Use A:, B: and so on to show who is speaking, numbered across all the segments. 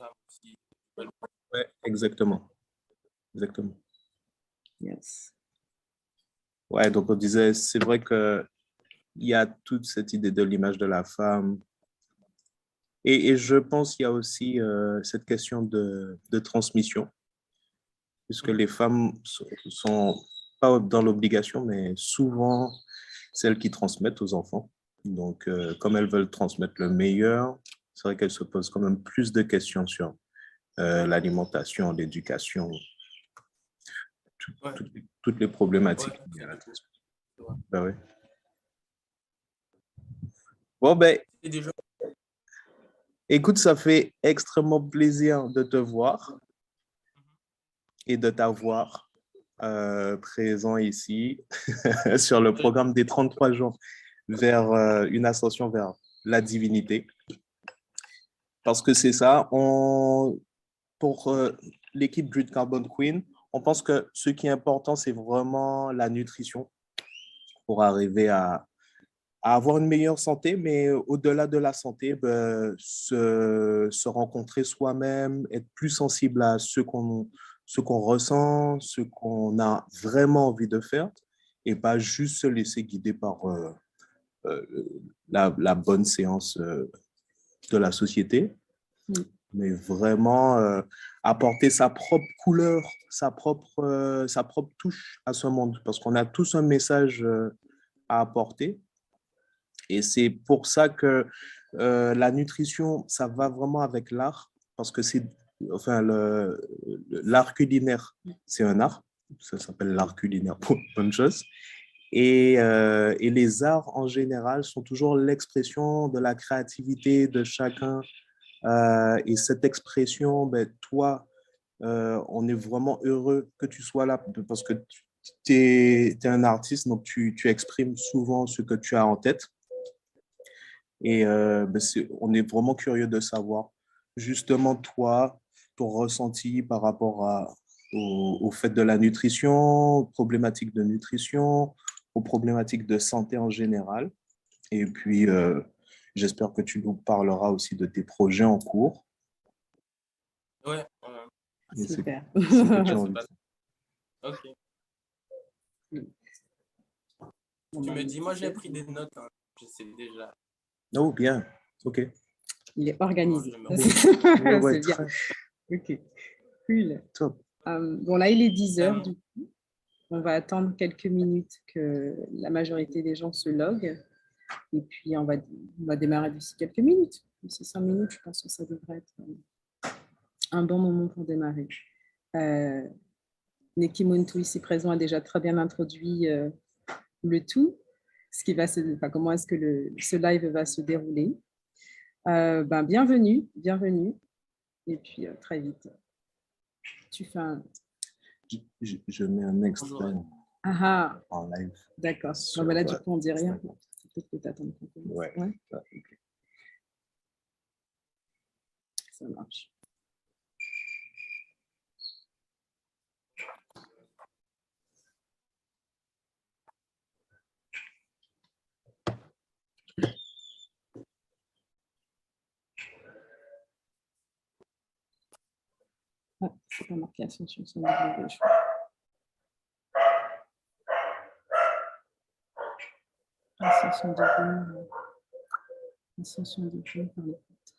A: femme aussi.
B: Ouais, exactement. Exactement.
C: Yes.
B: Ouais, donc on disait, c'est vrai qu'il y a toute cette idée de l'image de la femme. Et je pense qu'il y a aussi cette question de transmission, puisque les femmes sont pas dans l'obligation, mais souvent celles qui transmettent aux enfants. Donc, comme elles veulent transmettre le meilleur, c'est vrai qu'elles se posent quand même plus de questions sur l'alimentation, l'éducation,
A: Ouais.
B: toutes les problématiques.
A: Ouais,
B: Ben ouais. Bon, ben,
A: c'est déjà
B: écoute, ça fait extrêmement plaisir de te voir et de t'avoir présent ici sur le programme des 33 jours vers une ascension vers la divinité. Parce que c'est ça, pour l'équipe Druid Carbon Queen, on pense que ce qui est important, c'est vraiment la nutrition pour arriver à avoir une meilleure santé, mais au-delà de la santé, ben, se rencontrer soi-même, être plus sensible à ce qu'on ressent, ce qu'on a vraiment envie de faire, et pas juste se laisser guider par euh, la bonne séance de la société, mais vraiment apporter sa propre couleur, sa propre touche à ce monde, parce qu'on a tous un message à apporter. Et c'est pour ça que la nutrition, ça va vraiment avec l'art, parce que c'est, enfin, l'art culinaire, c'est un art, ça s'appelle l'art culinaire pour bonne chose. Et les arts en général sont toujours l'expression de la créativité de chacun. Et cette expression, ben, toi, on est vraiment heureux que tu sois là parce que tu es un artiste, donc tu exprimes souvent ce que tu as en tête. Et ben on est vraiment curieux de savoir justement toi, ton ressenti par rapport au fait de la nutrition, aux problématiques de nutrition, aux problématiques de santé en général. Et puis, j'espère que tu nous parleras aussi de tes projets en cours.
A: ouais.
B: Et
C: Super.
B: ce que tu as envie.
A: Ok. Tu me dis, moi j'ai pris des notes, hein. Je sais déjà.
B: Oh, bien. OK.
C: Il est organisé.
A: Ouais,
C: C'est bien. OK. Cool.
B: Top.
C: Bon, là, il est 10 heures, du coup. On va attendre quelques minutes que la majorité des gens se loguent. Et puis, on va démarrer d'ici quelques minutes. D'ici 5 minutes, je pense que ça devrait être un bon moment pour démarrer. Neki Muntu, ici présent, a déjà très bien introduit le tout. Comment est-ce que ce live va se dérouler. Bienvenue. Et puis, très vite, tu fais un...
B: Je mets un extrait en live.
C: D'accord. Là, du coup, on ne dit rien. Peut-être que tu attends.
B: Ouais.
C: Okay. Ça marche. C'est pas marqué Ascension sans W, je crois. Ascension divine par les portes.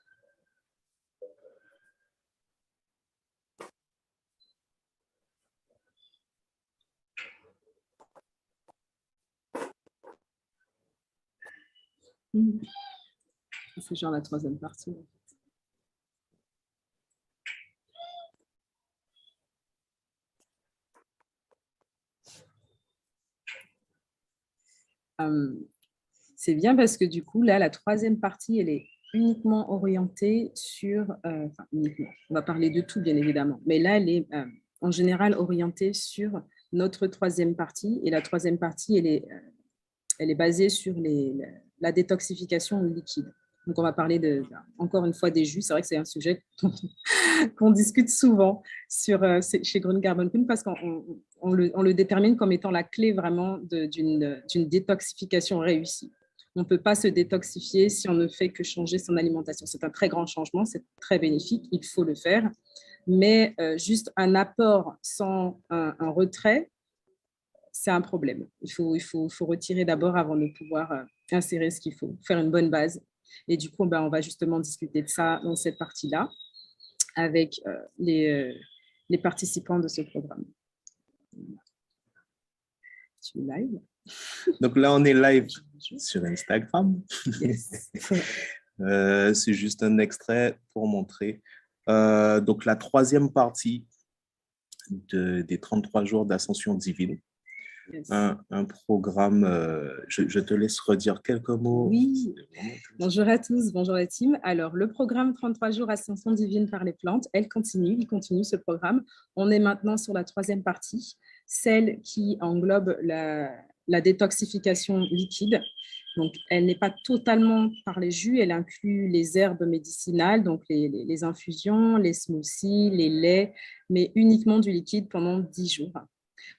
C: C'est genre la troisième partie. En fait. C'est bien parce que du coup, là, la troisième partie, elle est uniquement orientée sur... uniquement, on va parler de tout, bien évidemment. Mais là, elle est en général orientée sur notre troisième partie. Et la troisième partie, elle est basée sur la détoxification liquide. Donc, on va parler encore une fois des jus. C'est vrai que c'est un sujet qu'on discute souvent chez Green Carbon Queen parce qu'on le détermine comme étant la clé vraiment d'une détoxification réussie. On ne peut pas se détoxifier si on ne fait que changer son alimentation. C'est un très grand changement, c'est très bénéfique, il faut le faire. Mais juste un apport sans un retrait, c'est un problème. Il faut retirer d'abord avant de pouvoir insérer ce qu'il faut, faire une bonne base. Et du coup, on va justement discuter de ça dans cette partie-là avec les participants de ce programme. Tu es live?
B: Donc là, on est live sur Instagram.
C: Yes.
B: C'est juste un extrait pour montrer. Donc la troisième partie des 33 jours d'ascension divine.
C: Yes.
B: Un programme, je te laisse redire quelques mots.
C: Oui, bonjour à tous, bonjour la team. Alors, le programme 33 jours Ascension divine par les plantes, il continue ce programme. On est maintenant sur la troisième partie, celle qui englobe la détoxification liquide. Donc, elle n'est pas totalement par les jus, elle inclut les herbes médicinales, donc les infusions, les smoothies, les laits, mais uniquement du liquide pendant 10 jours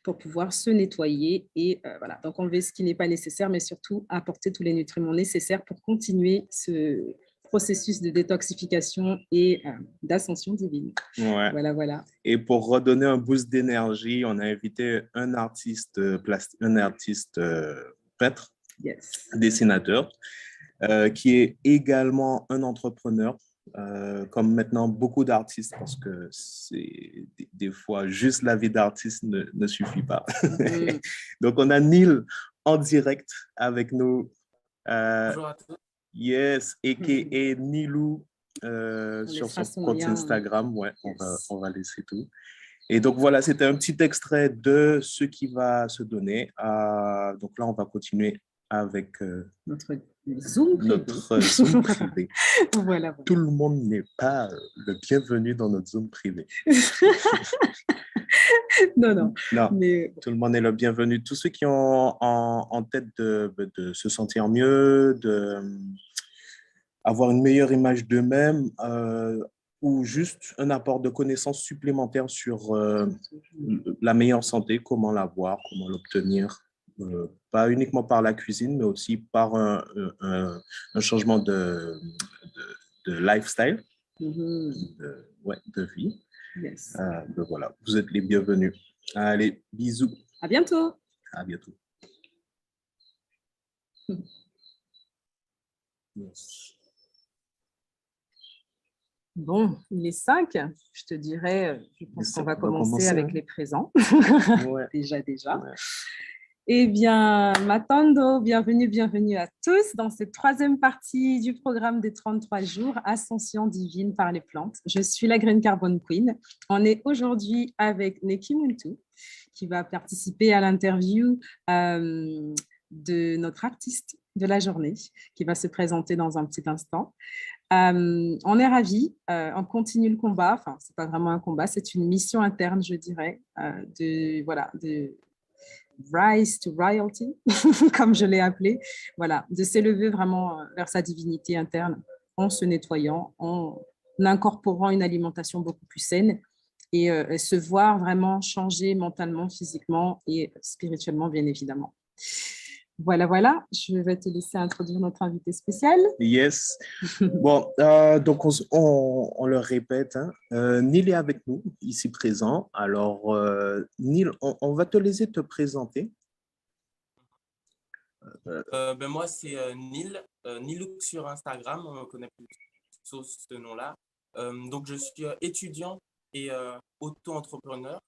C: pour pouvoir se nettoyer et voilà, donc enlever ce qui n'est pas nécessaire, mais surtout apporter tous les nutriments nécessaires pour continuer ce processus de détoxification et d'ascension divine.
B: Ouais.
C: Voilà.
B: Et pour redonner un boost d'énergie, on a invité un artiste peintre,
C: Yes.
B: dessinateur, qui est également un entrepreneur. Comme maintenant beaucoup d'artistes, parce que c'est des fois juste la vie d'artiste ne suffit pas. Donc on a Neil en direct avec nous.
A: Bonjour à tous.
B: Yes, a.k.a. Nilou sur son compte
C: lien,
B: Instagram. Ouais, yes. on va laisser tout. Et donc voilà, c'était un petit extrait de ce qui va se donner. Donc là, on va continuer avec
C: notre Zoom privé.
B: Notre Zoom privé.
C: Voilà.
B: Tout le monde n'est pas le bienvenu dans notre Zoom privé.
C: Non.
B: Mais... Tout le monde est le bienvenu. Tous ceux qui ont en tête de se sentir mieux, d'avoir une meilleure image d'eux-mêmes, ou juste un apport de connaissances supplémentaires sur la meilleure santé, comment l'avoir, comment l'obtenir. Pas uniquement par la cuisine, mais aussi par un changement de lifestyle, de vie.
C: Yes.
B: Donc voilà, vous êtes les bienvenus. Allez, bisous.
C: À bientôt.
B: À bientôt. Yes.
C: Bon, il est 5, je te dirais, je pense qu'on va commencer avec les présents.
B: Ouais.
C: déjà.
B: Ouais.
C: Eh bien, Matando, bienvenue à tous dans cette troisième partie du programme des 33 jours, Ascension divine par les plantes. Je suis la Green Carbon Queen. On est aujourd'hui avec Neki Muntu, qui va participer à l'interview de notre artiste de la journée, qui va se présenter dans un petit instant. On est ravis, on continue le combat, enfin c'est pas vraiment un combat, c'est une mission interne je dirais, de rise to royalty, comme je l'ai appelé, voilà, de s'élever vraiment vers sa divinité interne en se nettoyant, en incorporant une alimentation beaucoup plus saine et se voir vraiment changer mentalement, physiquement et spirituellement bien évidemment. Voilà, je vais te laisser introduire notre invité spécial.
B: Yes. Bon, donc on le répète, hein. Neil est avec nous, ici présent. Alors, Neil, on va te laisser te présenter.
A: Moi, c'est Neil, Nilouk sur Instagram, on me connaît plus sous ce nom-là. Donc, je suis étudiant et auto-entrepreneur.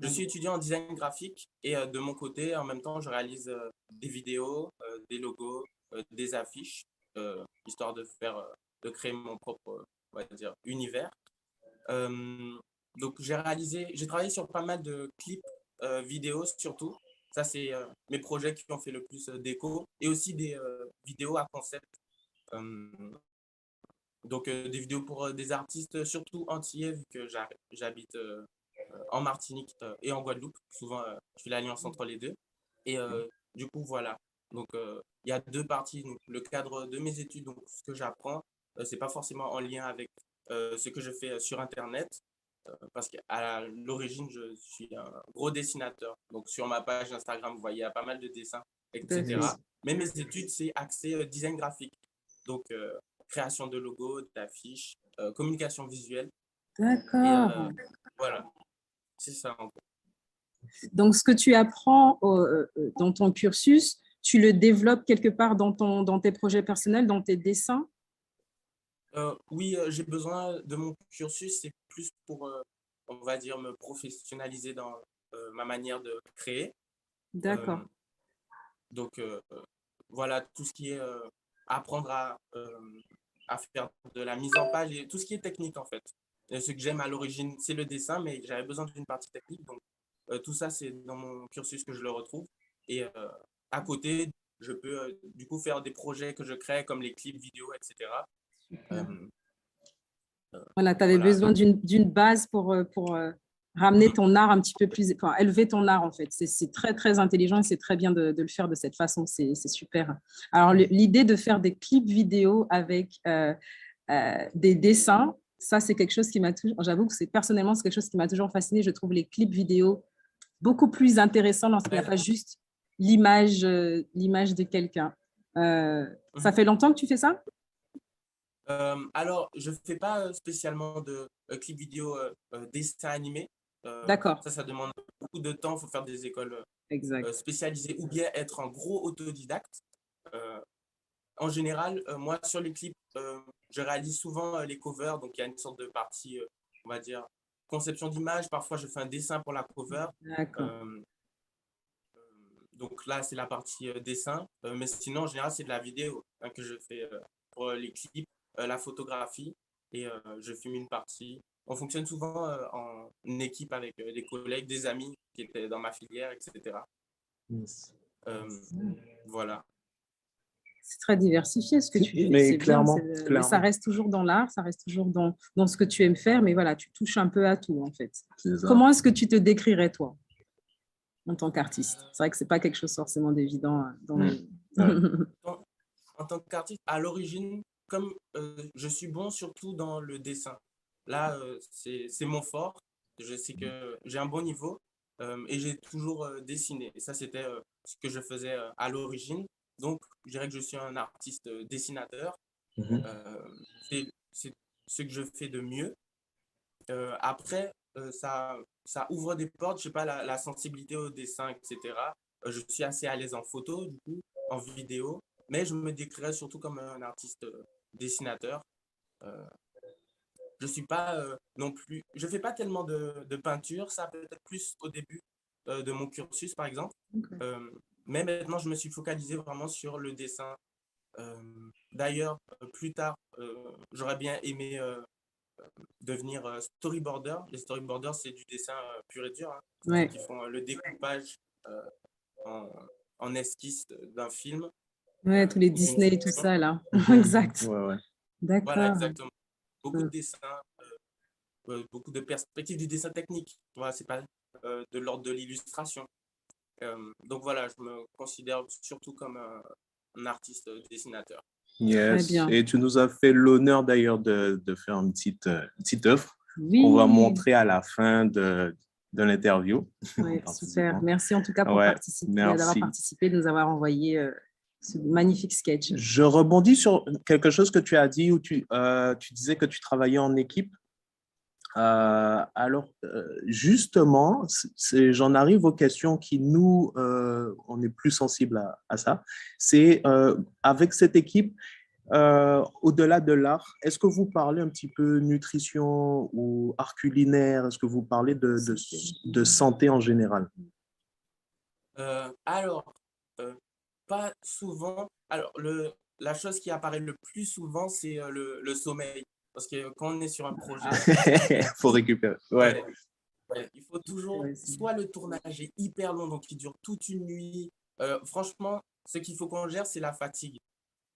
A: Je suis étudiant en design graphique et de mon côté, en même temps, je réalise des vidéos, des logos, des affiches, histoire de créer mon propre, on va dire, univers. Donc, j'ai travaillé sur pas mal de clips vidéos surtout. Ça, c'est mes projets qui ont fait le plus d'écho et aussi des vidéos à concept. Donc, des vidéos pour des artistes, surtout antillais, vu que j'habite en Martinique et en Guadeloupe. Souvent, je fais l'alliance entre les deux. Et du coup, voilà. Donc, il y a deux parties. Donc, le cadre de mes études, donc ce que j'apprends, c'est pas forcément en lien avec ce que je fais sur Internet. Parce qu'à l'origine, je suis un gros dessinateur. Donc, sur ma page Instagram, vous voyez, il y a pas mal de dessins
C: Tout à fait.
A: etc. Mais mes études, c'est axé design graphique. Donc, création de logos, d'affiches, communication visuelle. Et
C: D'accord.
A: voilà, c'est ça.
C: Donc, ce que tu apprends dans ton cursus, tu le développes quelque part dans tes projets personnels, dans tes dessins?
A: Oui, j'ai besoin de mon cursus, c'est plus pour, on va dire, me professionnaliser dans ma manière de créer.
C: D'accord.
A: Euh, donc, voilà, tout ce qui est apprendre à faire de la mise en page et tout ce qui est technique, en fait. Et ce que j'aime à l'origine, c'est le dessin, mais j'avais besoin d'une partie technique. Donc, tout ça, c'est dans mon cursus que je le retrouve. Et à côté, je peux du coup faire des projets que je crée, comme les clips vidéo, etc.
C: Super.
A: Euh,
C: Voilà, tu avais
A: voilà.
C: besoin d'une base pour ramener ton art un petit peu plus, enfin, élever ton art en fait. C'est très, très intelligent et c'est très bien de le faire de cette façon. C'est super. Alors, l'idée de faire des clips vidéo avec des dessins, ça, c'est quelque chose qui m'a toujours, j'avoue que personnellement, c'est quelque chose qui m'a toujours fasciné. Je trouve les clips vidéo beaucoup plus intéressants lorsqu'il n'y a
A: Ouais.
C: pas juste l'image de quelqu'un. Ça
A: Mhm.
C: fait longtemps que tu fais ça?
A: Alors, je ne fais pas spécialement de clips vidéo dessin animé.
C: D'accord,
A: Ça demande beaucoup de temps. Il faut faire des écoles
C: exact.
A: spécialisées ou bien être un gros autodidacte. Euh, En général, moi, sur les clips, je réalise souvent les covers. Donc, il y a une sorte de partie, on va dire, conception d'image. Parfois, je fais un dessin pour la cover.
C: D'accord.
A: Euh, donc là, c'est la partie dessin. Mais sinon, en général, c'est de la vidéo hein, que je fais pour les clips, la photographie. Et je filme une partie. On fonctionne souvent en équipe avec des collègues, des amis qui étaient dans ma filière, etc.
B: Yes.
A: Euh, voilà.
C: C'est très diversifié ce que tu fais,
B: Mais
C: c'est bien.
B: clairement,
C: Mais ça
B: clairement,
C: reste toujours dans l'art, ça reste toujours dans ce que tu aimes faire, mais voilà, tu touches un peu à tout en fait.
B: c'est ça.
C: Comment est-ce que tu te décrirais toi en tant qu'artiste? C'est vrai que c'est pas quelque chose forcément d'évident dans
B: Mm.
C: les...
B: Ouais.
A: En tant qu'artiste, à l'origine, comme je suis bon surtout dans le dessin. Là, c'est mon fort. Je sais que j'ai un bon niveau et j'ai toujours dessiné. Et ça, c'était ce que je faisais à l'origine. Donc, je dirais que je suis un artiste dessinateur.
B: Mhm.
A: C'est ce que je fais de mieux. Après, ça ouvre des portes. Je sais pas, la sensibilité au dessin, etc. Je suis assez à l'aise en photo, du coup, en vidéo. Mais je me décrirais surtout comme un artiste dessinateur. Euh, je suis pas non plus. Je fais pas tellement de peinture. Ça peut-être plus au début de mon cursus, par exemple. Euh, mais maintenant, je me suis focalisé vraiment sur le dessin. D'ailleurs, plus tard, j'aurais bien aimé devenir storyboarder. Les storyboarders, c'est du dessin pur et dur. Hein. C'est ceux
C: Ouais,
A: qui font le découpage euh, en, en esquisse d'un film
C: ouais, tous les
A: ou d'une
C: Disney et tout
A: fiction.
C: ça là.
B: Mhm.
C: Exact.
B: Ouais, ouais.
A: Voilà,
C: D'accord.
A: exactement. Beaucoup de dessins, beaucoup de perspectives du dessin technique. Voilà, c'est pas de l'ordre de l'illustration. Donc voilà, je me considère surtout comme un artiste dessinateur.
C: Très
B: Yes.
C: bien.
B: Et tu nous as fait l'honneur d'ailleurs de faire une petite œuvre qu'on va
C: Oui,
B: montrer à la fin de l'interview en
C: ouais, super.
B: participant.
C: Merci en tout cas pour
B: Ouais,
C: participer, d'avoir
B: merci.
C: participé, de nous avoir envoyé ce magnifique sketch.
B: Je rebondis sur quelque chose que tu as dit où tu disais que tu travaillais en équipe. Alors, justement, j'en arrive aux questions qui nous, on est plus sensible à ça. C'est avec cette équipe, au-delà de l'art, est-ce que vous parlez un petit peu nutrition ou art culinaire? Est-ce que vous parlez de santé en général?
A: Alors, euh, pas souvent. Alors, la chose qui apparaît le plus souvent, c'est le sommeil. Parce que quand on est sur un projet,
B: Il faut récupérer. Ouais.
A: ouais, ouais, il faut
C: C'est
A: toujours,
C: vrai, c'est
A: soit le tournage est hyper long, donc il dure toute une nuit. Franchement, ce qu'il faut qu'on gère, c'est la fatigue.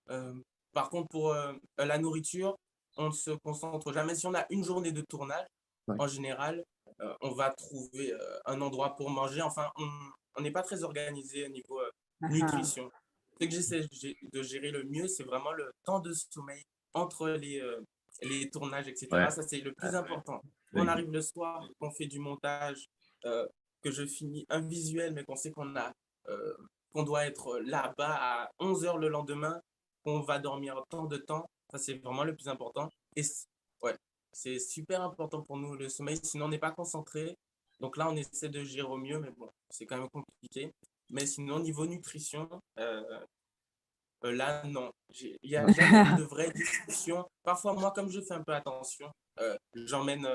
A: Euh, Par contre, pour la nourriture, on ne se concentre jamais. Si on a une journée de tournage,
B: Ouais.
A: en général, on va trouver un endroit pour manger. Enfin, on n'est pas très organisé au niveau
C: Ah,
A: nutrition. Ce que j'essaie de gérer le mieux, c'est vraiment le temps de sommeil entre les tournages,
B: Ouais.
A: etc. Ça, c'est le plus important. Quand on arrive le soir, qu'on fait du montage, euh, que je finis un visuel, mais qu'on sait qu'on a qu'on doit être là-bas à 11 heures le lendemain, qu'on va dormir tant de temps. Ça, c'est vraiment le plus important. Et ouais, c'est super important pour nous, le sommeil, sinon on n'est pas concentré. Donc là, on essaie de gérer au mieux, mais bon, c'est quand même compliqué. Mais sinon, niveau nutrition, là, non. Il n'y a jamais eu de vraie discussion. Parfois, moi, comme je fais un peu attention, j'emmène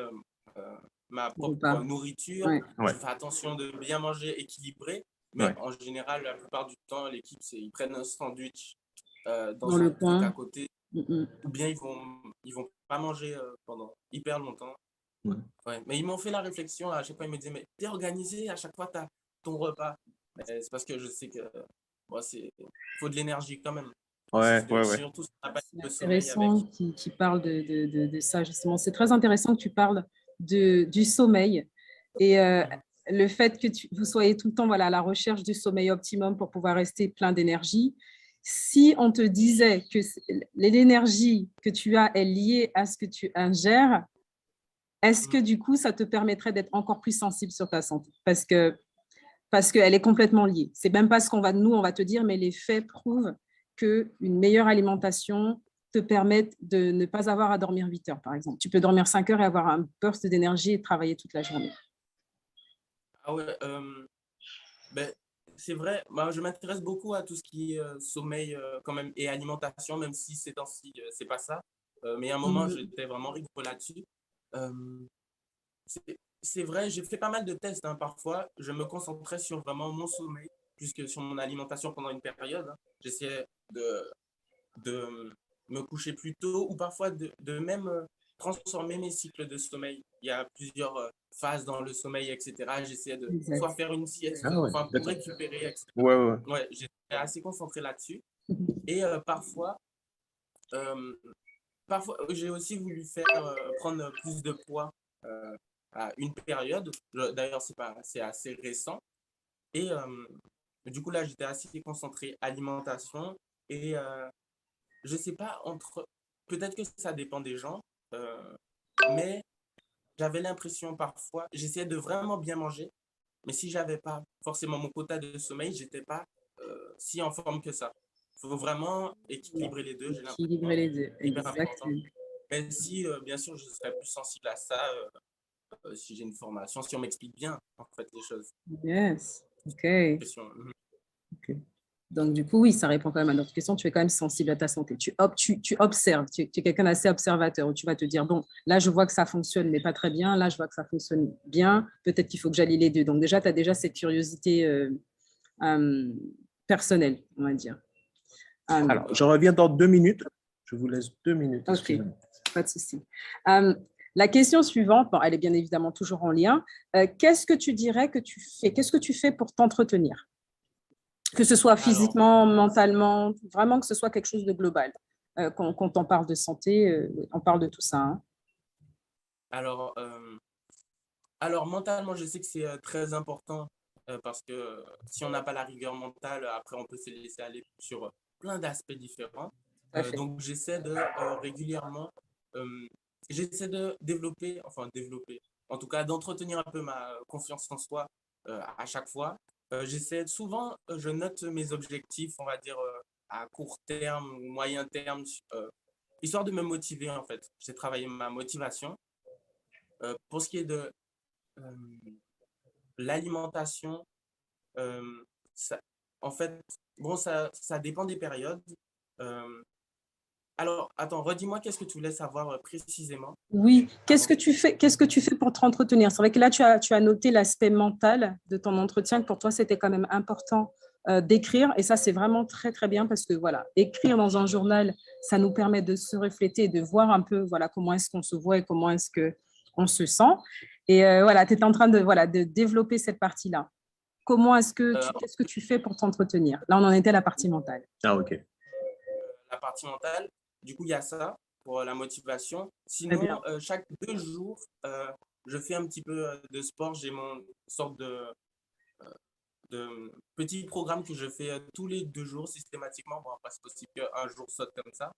A: ma
C: Repas.
A: propre nourriture.
C: Ouais.
B: Ouais.
A: Je fais attention de bien manger équilibré. Mais
B: Ouais.
A: en général, la plupart du temps, l'équipe, ils prennent un sandwich
C: Dans
A: dans
C: le
A: un truc à
C: coin.
A: côté.
C: Mm,
A: Ou bien ils vont pas manger pendant hyper longtemps.
B: Ouais.
A: Ouais. Mais ils m'ont fait la réflexion. À chaque fois, ils me disaient, mais t'es organisé, à chaque fois, t'as ton repas. Mais c'est parce que je sais que bon, faut de l'énergie quand même.
B: Ouais, ouais, ouais.
A: Surtout si on n'a pas
C: C'est
A: de sommeil avec.
C: intéressant qui parle de ça, justement. C'est très intéressant que tu parles du sommeil et le fait que vous soyez tout le temps voilà, à la recherche du sommeil optimum pour pouvoir rester plein d'énergie. Si on te disait que l'énergie que tu as est liée à ce que tu ingères, est-ce que du coup, ça te permettrait d'être encore plus sensible sur ta santé? Parce qu'elle est complètement liée. C'est même pas ce qu'on va, nous, on va te dire, mais les faits prouvent qu'une meilleure alimentation te permet de ne pas avoir à dormir 8 heures, par exemple. Tu peux dormir 5 heures et avoir un burst d'énergie et travailler toute la journée.
A: Ah ouais, ben, c'est vrai, moi, je m'intéresse beaucoup à tout ce qui est sommeil quand même et alimentation, même si ces temps-ci, c'est pas ça. Mais à un moment, j'étais vraiment rigoureux là-dessus. Euh, c'est vrai, j'ai fait pas mal de tests hein, parfois. Je me concentrais sur vraiment mon sommeil, plus que sur mon alimentation pendant une période. Hein. J'essayais de me coucher plus tôt ou parfois de même transformer mes cycles de sommeil. Il y a plusieurs phases dans le sommeil, etc. J'essayais de soit
C: Exact.
A: faire une sieste,
B: Ah ouais,
A: enfin pour
B: d'accord.
A: récupérer, etc.
B: Ouais, ouais.
A: Ouais, j'étais assez concentré là-dessus. Et euh, parfois j'ai aussi voulu prendre plus de poids à une période. D'ailleurs, c'est assez récent. Et du coup, là, j'étais assez concentré alimentation. Et je sais pas, peut-être que ça dépend des gens, mais j'avais l'impression parfois, j'essayais de vraiment bien manger, mais si j'avais pas forcément mon quota de sommeil, j'étais pas si en forme que ça. Il faut vraiment équilibrer les deux, j'ai
C: Équilibrer
A: l'impression.
C: les deux,
A: C'est hyper important.
C: exactement.
A: Même si, bien sûr, je serais plus sensible à ça si j'ai une formation, si on m'explique bien, en fait, les choses.
C: Yes, ok. Ok. Donc, du coup, oui, ça répond quand même à notre question. Tu es quand même sensible à ta santé. Tu observes. Tu es quelqu'un d'assez observateur où tu vas te dire, bon, là, je vois que ça fonctionne, mais pas très bien. Là, je vois que ça fonctionne bien. Peut-être qu'il faut que j'allie les deux. Donc, déjà, tu as déjà cette curiosité euh, personnelle, on va dire.
B: Alors, je reviens dans 2 minutes. Je vous laisse 2 minutes.
C: Ok, pas de souci. La question suivante, bon, elle est bien évidemment toujours en lien. Qu'est-ce que tu dirais que tu fais? Qu'est-ce que tu fais pour t'entretenir? Que ce soit
A: Alors,
C: physiquement, mentalement, vraiment que ce soit quelque chose de global. Quand on parle de santé, on parle de tout ça. Hein.
A: alors, alors, mentalement, je sais que c'est très important parce que si on n'a pas la rigueur mentale, après, on peut se laisser aller sur plein d'aspects différents.
C: Tout à fait.
A: Donc, j'essaie de régulièrement, euh, j'essaie de développer, en tout cas, d'entretenir un peu ma confiance en soi à chaque fois. Souvent, je note mes objectifs, on va dire, à court terme ou moyen terme, histoire de me motiver, en fait. J'ai travaillé ma motivation. Pour ce qui est de euh, l'alimentation, euh, ça, en fait, bon, ça dépend des périodes. Euh, alors, attends, redis-moi qu'est-ce que tu voulais savoir précisément
C: Oui,
A: avant.
C: qu'est-ce que tu fais pour te entretenir? C'est vrai que là, tu as noté l'aspect mental de ton entretien, que pour toi, c'était quand même important d'écrire. Et ça, c'est vraiment très, très bien parce que, voilà, écrire dans un journal, ça nous permet de se refléter et de voir un peu, voilà, comment est-ce qu'on se voit et comment est-ce qu'on se sent. Et voilà, tu es en train de, voilà, de développer cette partie-là. Qu'est-ce que tu fais pour t'entretenir? Là, on en était à la partie mentale.
B: Ah, ok.
A: La partie mentale, du coup, il y a ça pour la motivation.
C: Très bien.
A: Sinon, chaque 2 jours, je fais un petit peu de sport. J'ai mon sorte de petit programme que je fais tous les 2 jours systématiquement. Bon, après, c'est possible qu'un jour saute comme ça.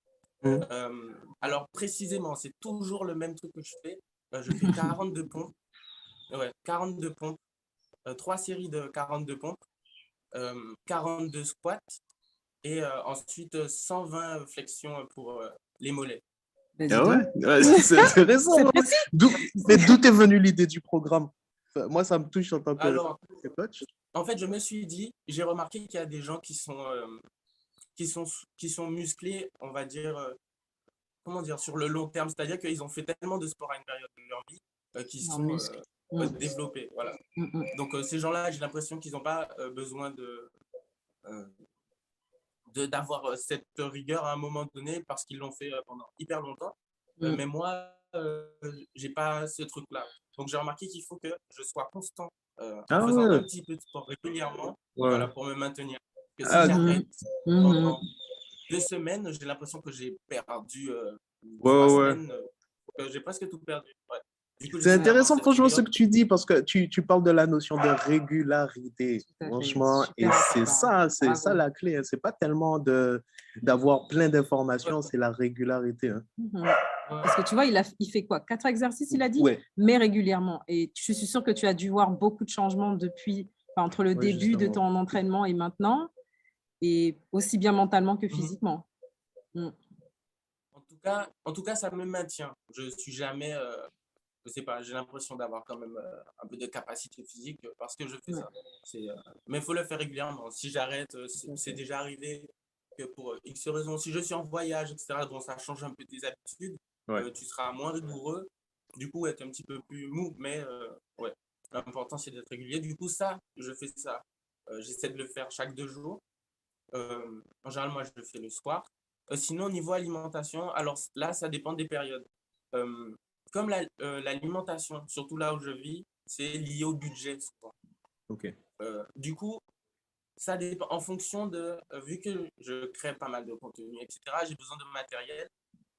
A: Alors, précisément, c'est toujours le même truc que je fais. Je fais 42 pompes. Ouais, 42 pompes. 3 séries de 42 pompes. 42 squats et ensuite 120 flexions pour les mollets.
C: Ben, dis
B: Ah
C: donc.
B: ouais? Ouais, c'est intéressant.
C: C'est
B: Ouais.
C: précis.
B: Mais d'où est venue l'idée du programme? Enfin, moi, ça me touche en tant que
A: Alors,
B: coach.
A: en fait, je me suis dit, j'ai remarqué qu'il y a des gens qui sont musclés, on va dire, comment dire, sur le long terme. C'est-à-dire qu'ils ont fait tellement de sport à une période de leur vie qu'ils
C: En
A: sont
C: muscle. Mm,
A: développés. Voilà.
C: mm.
A: Donc, ces gens-là, j'ai l'impression qu'ils n'ont pas besoin euh, d'avoir cette rigueur à un moment donné parce qu'ils l'ont fait pendant hyper longtemps.
C: Mm.
A: Mais moi, j'ai pas ce truc-là. Donc, j'ai remarqué qu'il faut que je sois constant en
B: Ah
A: faisant
B: ouais,
A: un petit peu de sport régulièrement,
B: ouais.
A: voilà, pour me maintenir. Que si
B: Ah,
C: Mhm.
A: j'arrête
C: Mhm.
A: pendant 2 semaines, j'ai l'impression que j'ai perdu
B: ouais,
A: 3
B: ouais.
A: semaines, que j'ai presque tout perdu. Ouais. Du coup,
B: C'est
A: j'essaie d'avoir
B: intéressant,
A: cette
B: franchement, ce
A: rigueur.
B: que tu dis, parce que tu parles de la notion de régularité,
C: Tout à fait.
B: franchement, et
C: Super important.
B: c'est ça
C: Bravo.
B: la clé. Hein. C'est pas tellement d'avoir plein
A: Ouais,
B: d'informations, c'est la régularité. Hein.
C: Mhm.
A: ouais,
C: Parce que tu vois, il fait quoi? 4 exercices, il a dit,
B: Ouais,
C: mais régulièrement. Et je suis sûre que tu as dû voir beaucoup de changements depuis, enfin, entre le
B: ouais,
C: début de
B: justement.
C: ton entraînement et maintenant, et aussi bien mentalement que
A: mhm.
C: physiquement. Mm.
A: En tout cas, ça me maintient. Je suis jamais, je sais pas, j'ai l'impression d'avoir quand même un peu de capacité physique parce que je fais
C: Ouais,
A: ça. Mais il faut le faire régulièrement. Si j'arrête,
C: tout à
A: c'est
C: fait.
A: déjà arrivé que pour X raisons, si je suis en voyage, etc., bon, ça change un peu tes habitudes,
B: Ouais.
A: tu seras moins rigoureux, du coup, être un petit peu plus mou, mais ouais, l'important c'est d'être régulier. Du coup, ça, je fais ça. J'essaie de le faire chaque 2 jours. En général, moi, je le fais le soir. Sinon, au niveau alimentation, alors là, ça dépend des périodes. Euh, Comme l'alimentation, surtout là où je vis, c'est lié au budget souvent.
B: Ok.
A: Du coup, ça dépend en fonction de, vu que je crée pas mal de contenu, etc., j'ai besoin de matériel.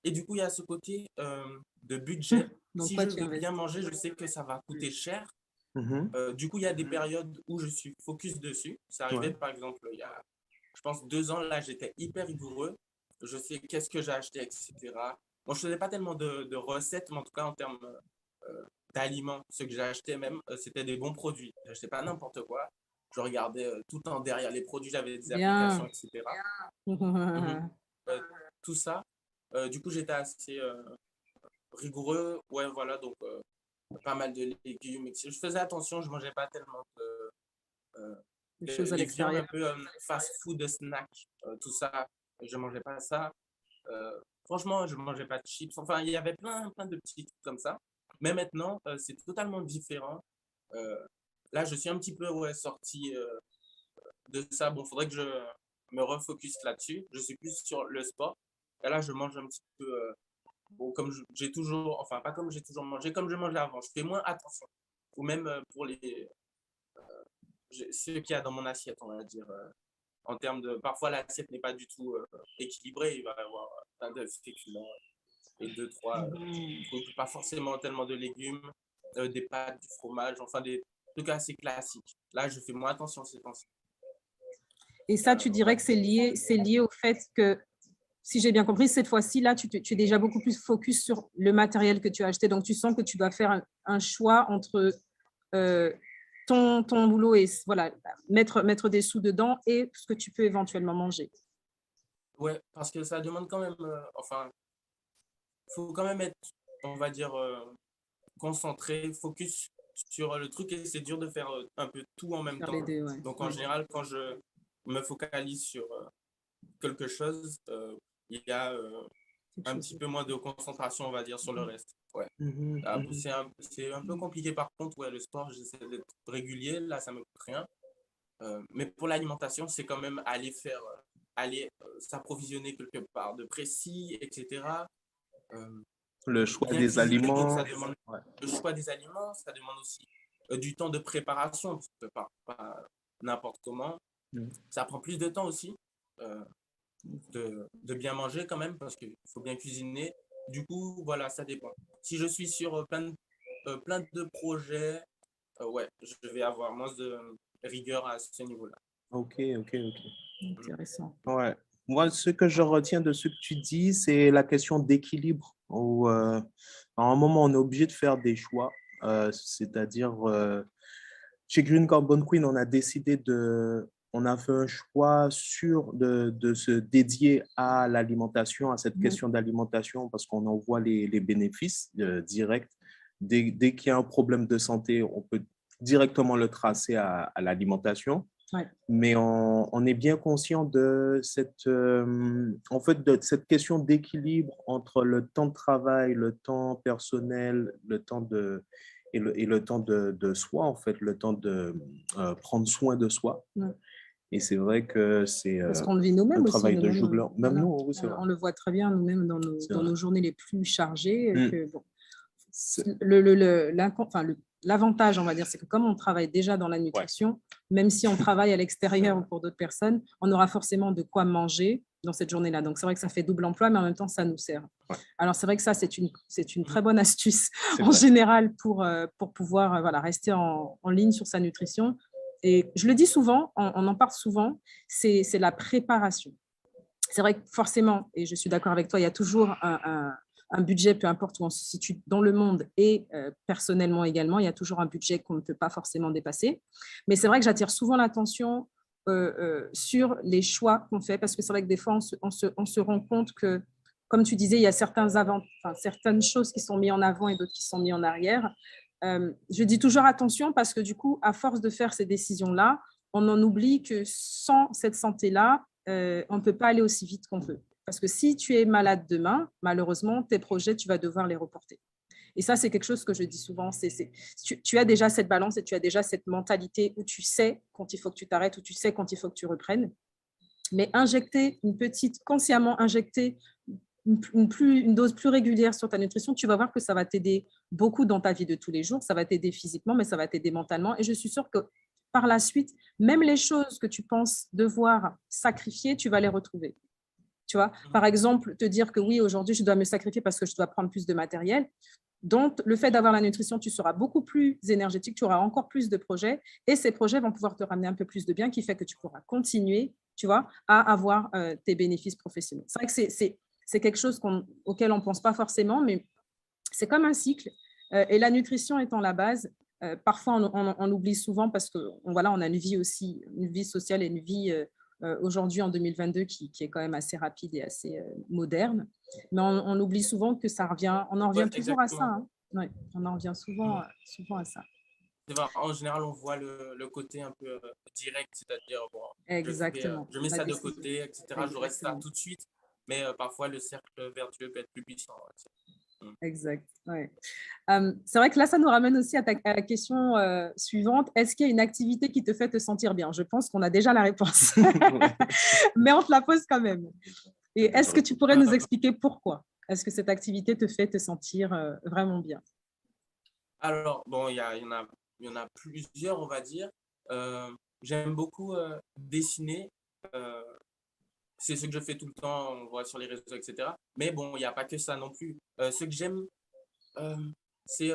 A: Et du coup, il y a ce côté de budget.
C: Donc,
A: Si
C: quoi,
A: je
C: tu
A: veux bien
C: investis?
A: manger, je sais que ça va coûter cher.
B: Mhm.
A: Du coup, il y a des périodes où je suis focus dessus. C'est
B: Ouais.
A: arrivé, par exemple, il y a, je pense, 2 ans, là, j'étais hyper rigoureux. Je sais qu'est-ce que j'ai acheté, etc. Bon, je ne faisais pas tellement de recettes, mais en tout cas, en termes d'aliments, ce que j'ai acheté même, c'était des bons produits. Je n'achetais pas n'importe quoi. Je regardais tout le temps derrière les produits, j'avais des applications,
C: Bien.
A: etc. Mhm. Euh, Tout ça. Du coup, j'étais assez rigoureux. Ouais, voilà, donc pas mal de légumes, etc. Je faisais attention, je ne mangeais pas tellement euh,
C: Des choses à
A: les viandes un
C: l'extérieur.
A: peu fast-food, snack, tout ça. Je ne mangeais pas ça. Franchement, je ne mangeais pas de chips. Enfin, il y avait plein de petits trucs comme ça. Mais maintenant, c'est totalement différent. Euh, Là, je suis un petit peu ouais, sorti de ça. Bon, il faudrait que je me refocus là-dessus. Je suis plus sur le sport. Et là, je mange un petit peu, bon, comme j'ai toujours, enfin, pas comme j'ai toujours mangé, comme je mangeais avant. Je fais moins attention. Ou même pour ce qu'il y a dans mon assiette, on va dire. En termes de, parfois, l'assiette n'est pas du tout équilibrée. Il va y avoir plein de féculents et deux, trois
C: Mhm.
A: trucs, pas forcément tellement de légumes, des pâtes, du fromage, enfin des trucs assez classiques. Là, je fais moins attention ces temps-ci.
C: Et ça, tu dirais
A: Ouais.
C: que c'est lié au fait que, si j'ai bien compris, cette fois-ci, là, tu es déjà beaucoup plus focus sur le matériel que tu as acheté. Donc, tu sens que tu dois faire un choix entre euh, ton boulot et voilà, mettre des sous dedans et ce que tu peux éventuellement manger.
A: Ouais, parce que ça demande quand même, enfin, faut quand même être, on va dire, concentré, focus sur le truc et c'est dur de faire un peu tout en même
C: Faire les
A: temps.
C: deux, ouais.
A: Donc en
C: Ouais.
A: général, quand je me focalise sur quelque chose, il y a
C: Quelque
A: un
C: chose
A: petit
C: de-
A: peu moins de concentration, on va dire, sur le reste. Ouais.
B: Mhm,
A: Ah,
B: mhm.
A: c'est un peu compliqué par contre, ouais, le sport, j'essaie d'être régulier, là ça me coûte rien. Mais pour l'alimentation, c'est quand même aller faire, aller s'approvisionner quelque part de précis, etc. Euh,
B: Le choix
A: Bien
B: des
A: cuisiner, donc
B: aliments.
A: ça demande
B: Ouais.
A: le choix des aliments, ça demande aussi du temps de préparation, parce que pas n'importe comment.
B: Mhm.
A: Ça prend plus de temps aussi euh, de bien manger quand même, parce qu'il faut bien cuisiner. Du coup, voilà, ça dépend. Si je suis sur plein de projets, ouais, je vais avoir moins de rigueur à ce niveau-là.
B: Ok, ok, ok.
C: Intéressant.
B: Ouais. Moi, ce que je retiens de ce que tu dis, c'est la question d'équilibre. Où, à un moment, on est obligé de faire des choix. C'est-à-dire, chez Green Carbon Queen, on a décidé de on a fait un choix de se dédier à l'alimentation, à cette question d'alimentation, parce qu'on en voit les bénéfices directs. Dès qu'il y a un problème de santé, on peut directement le tracer à l'alimentation.
C: Ouais.
B: Mais on est bien conscient de en fait, de cette question d'équilibre entre le temps de travail, le temps personnel, et le temps de soi, en fait, le temps de prendre soin de soi.
C: Ouais.
B: Et c'est vrai que c'est
C: Parce qu'on le vit
B: un
C: nous-mêmes aussi.
B: travail de jongleur. Même
C: Voilà.
B: nous, oui, c'est vrai.
C: On le voit très bien nous-mêmes dans
B: C'est
C: nos
B: vrai.
C: journées les plus chargées. Que, bon,
B: C'est-
C: l'avantage, on va dire, c'est que comme on travaille déjà dans la nutrition, même si on travaille à l'extérieur ou pour d'autres personnes, on aura forcément de quoi manger dans cette journée-là. Donc, c'est vrai que ça fait double emploi, mais en même temps, ça nous sert.
B: Ouais.
C: Alors, c'est vrai que ça, c'est une très bonne astuce
B: C'est
C: en
B: vrai.
C: général pour pouvoir voilà, rester en ligne sur sa nutrition. Et je le dis souvent, on en parle souvent, c'est la préparation. C'est vrai que forcément, et je suis d'accord avec toi, il y a toujours un budget, peu importe où on se situe dans le monde et personnellement également, il y a toujours un budget qu'on ne peut pas forcément dépasser. Mais c'est vrai que j'attire souvent l'attention sur les choix qu'on fait, parce que c'est vrai que des fois, on se rend compte que, comme tu disais, il y a certaines choses qui sont mises en avant et d'autres qui sont mises en arrière. Je dis toujours attention parce que du coup, à force de faire ces décisions-là, on en oublie que sans cette santé-là, on ne peut pas aller aussi vite qu'on peut. Parce que si tu es malade demain, malheureusement, tes projets, tu vas devoir les reporter. Et ça, c'est quelque chose que je dis souvent. Tu as déjà cette balance et tu as déjà cette mentalité où tu sais quand il faut que tu t'arrêtes, où tu sais quand il faut que tu reprennes. Mais consciemment injecter une dose plus régulière sur ta nutrition, tu vas voir que ça va t'aider beaucoup dans ta vie de tous les jours. Ça va t'aider physiquement, mais ça va t'aider mentalement. Et je suis sûre que par la suite, même les choses que tu penses devoir sacrifier, tu vas les retrouver. Tu vois, par exemple, te dire que oui, aujourd'hui, je dois me sacrifier parce que je dois prendre plus de matériel. Donc, le fait d'avoir la nutrition, tu seras beaucoup plus énergétique, tu auras encore plus de projets et ces projets vont pouvoir te ramener un peu plus de bien, qui fait que tu pourras continuer, tu vois, à avoir tes bénéfices professionnels. C'est vrai que c'est quelque chose auquel on ne pense pas forcément, mais c'est comme un cycle. Et la nutrition étant la base, parfois on l'oublie souvent parce qu'on voilà, on a une vie aussi, une vie sociale et une vie aujourd'hui en 2022 qui est quand même assez rapide et assez moderne. Mais on oublie souvent que ça revient, on en revient toujours à ça. Hein. Ouais, on en revient souvent à ça.
A: En général, on voit le côté un peu direct, c'est-à-dire, bon,
C: Exactement.
A: je mets
C: La
A: ça de
C: décision.
A: côté, etc. Je reste ça tout de suite, mais parfois le cercle vertueux peut être plus puissant.
C: Exact. Ouais. C'est vrai que là, ça nous ramène aussi à la question suivante. Est-ce qu'il y a une activité qui te fait te sentir bien? Je pense qu'on a déjà la réponse, mais on te la pose quand même. Et est-ce que tu pourrais nous expliquer pourquoi? Est-ce que cette activité te fait te sentir vraiment bien?
A: Alors, bon, il y en a plusieurs, on va dire. J'aime beaucoup dessiner. Euh, c'est ce que je fais tout le temps, on voit sur les réseaux, etc. Mais bon, il n'y a pas que ça non plus. Ce que j'aime, euh, c'est...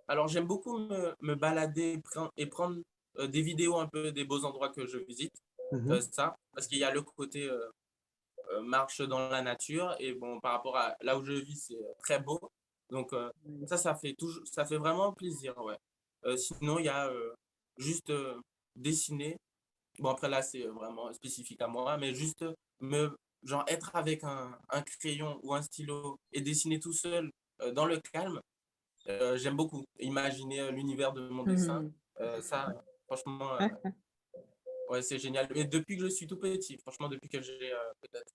A: alors, j'aime beaucoup me balader et prendre des vidéos un peu des beaux endroits que je visite. Ça, parce qu'il y a le côté marche dans la nature. Et bon, par rapport à là où je vis, c'est très beau. Donc, ça fait vraiment plaisir, ouais. Sinon, il y a juste dessiner. Bon, après, là, c'est vraiment spécifique à moi, mais juste genre, être avec un crayon ou un stylo et dessiner tout seul dans le calme, j'aime beaucoup. Imaginer l'univers de mon dessin, ça, franchement, ouais, c'est génial. Et depuis que je suis tout petit, franchement, depuis que j'ai peut-être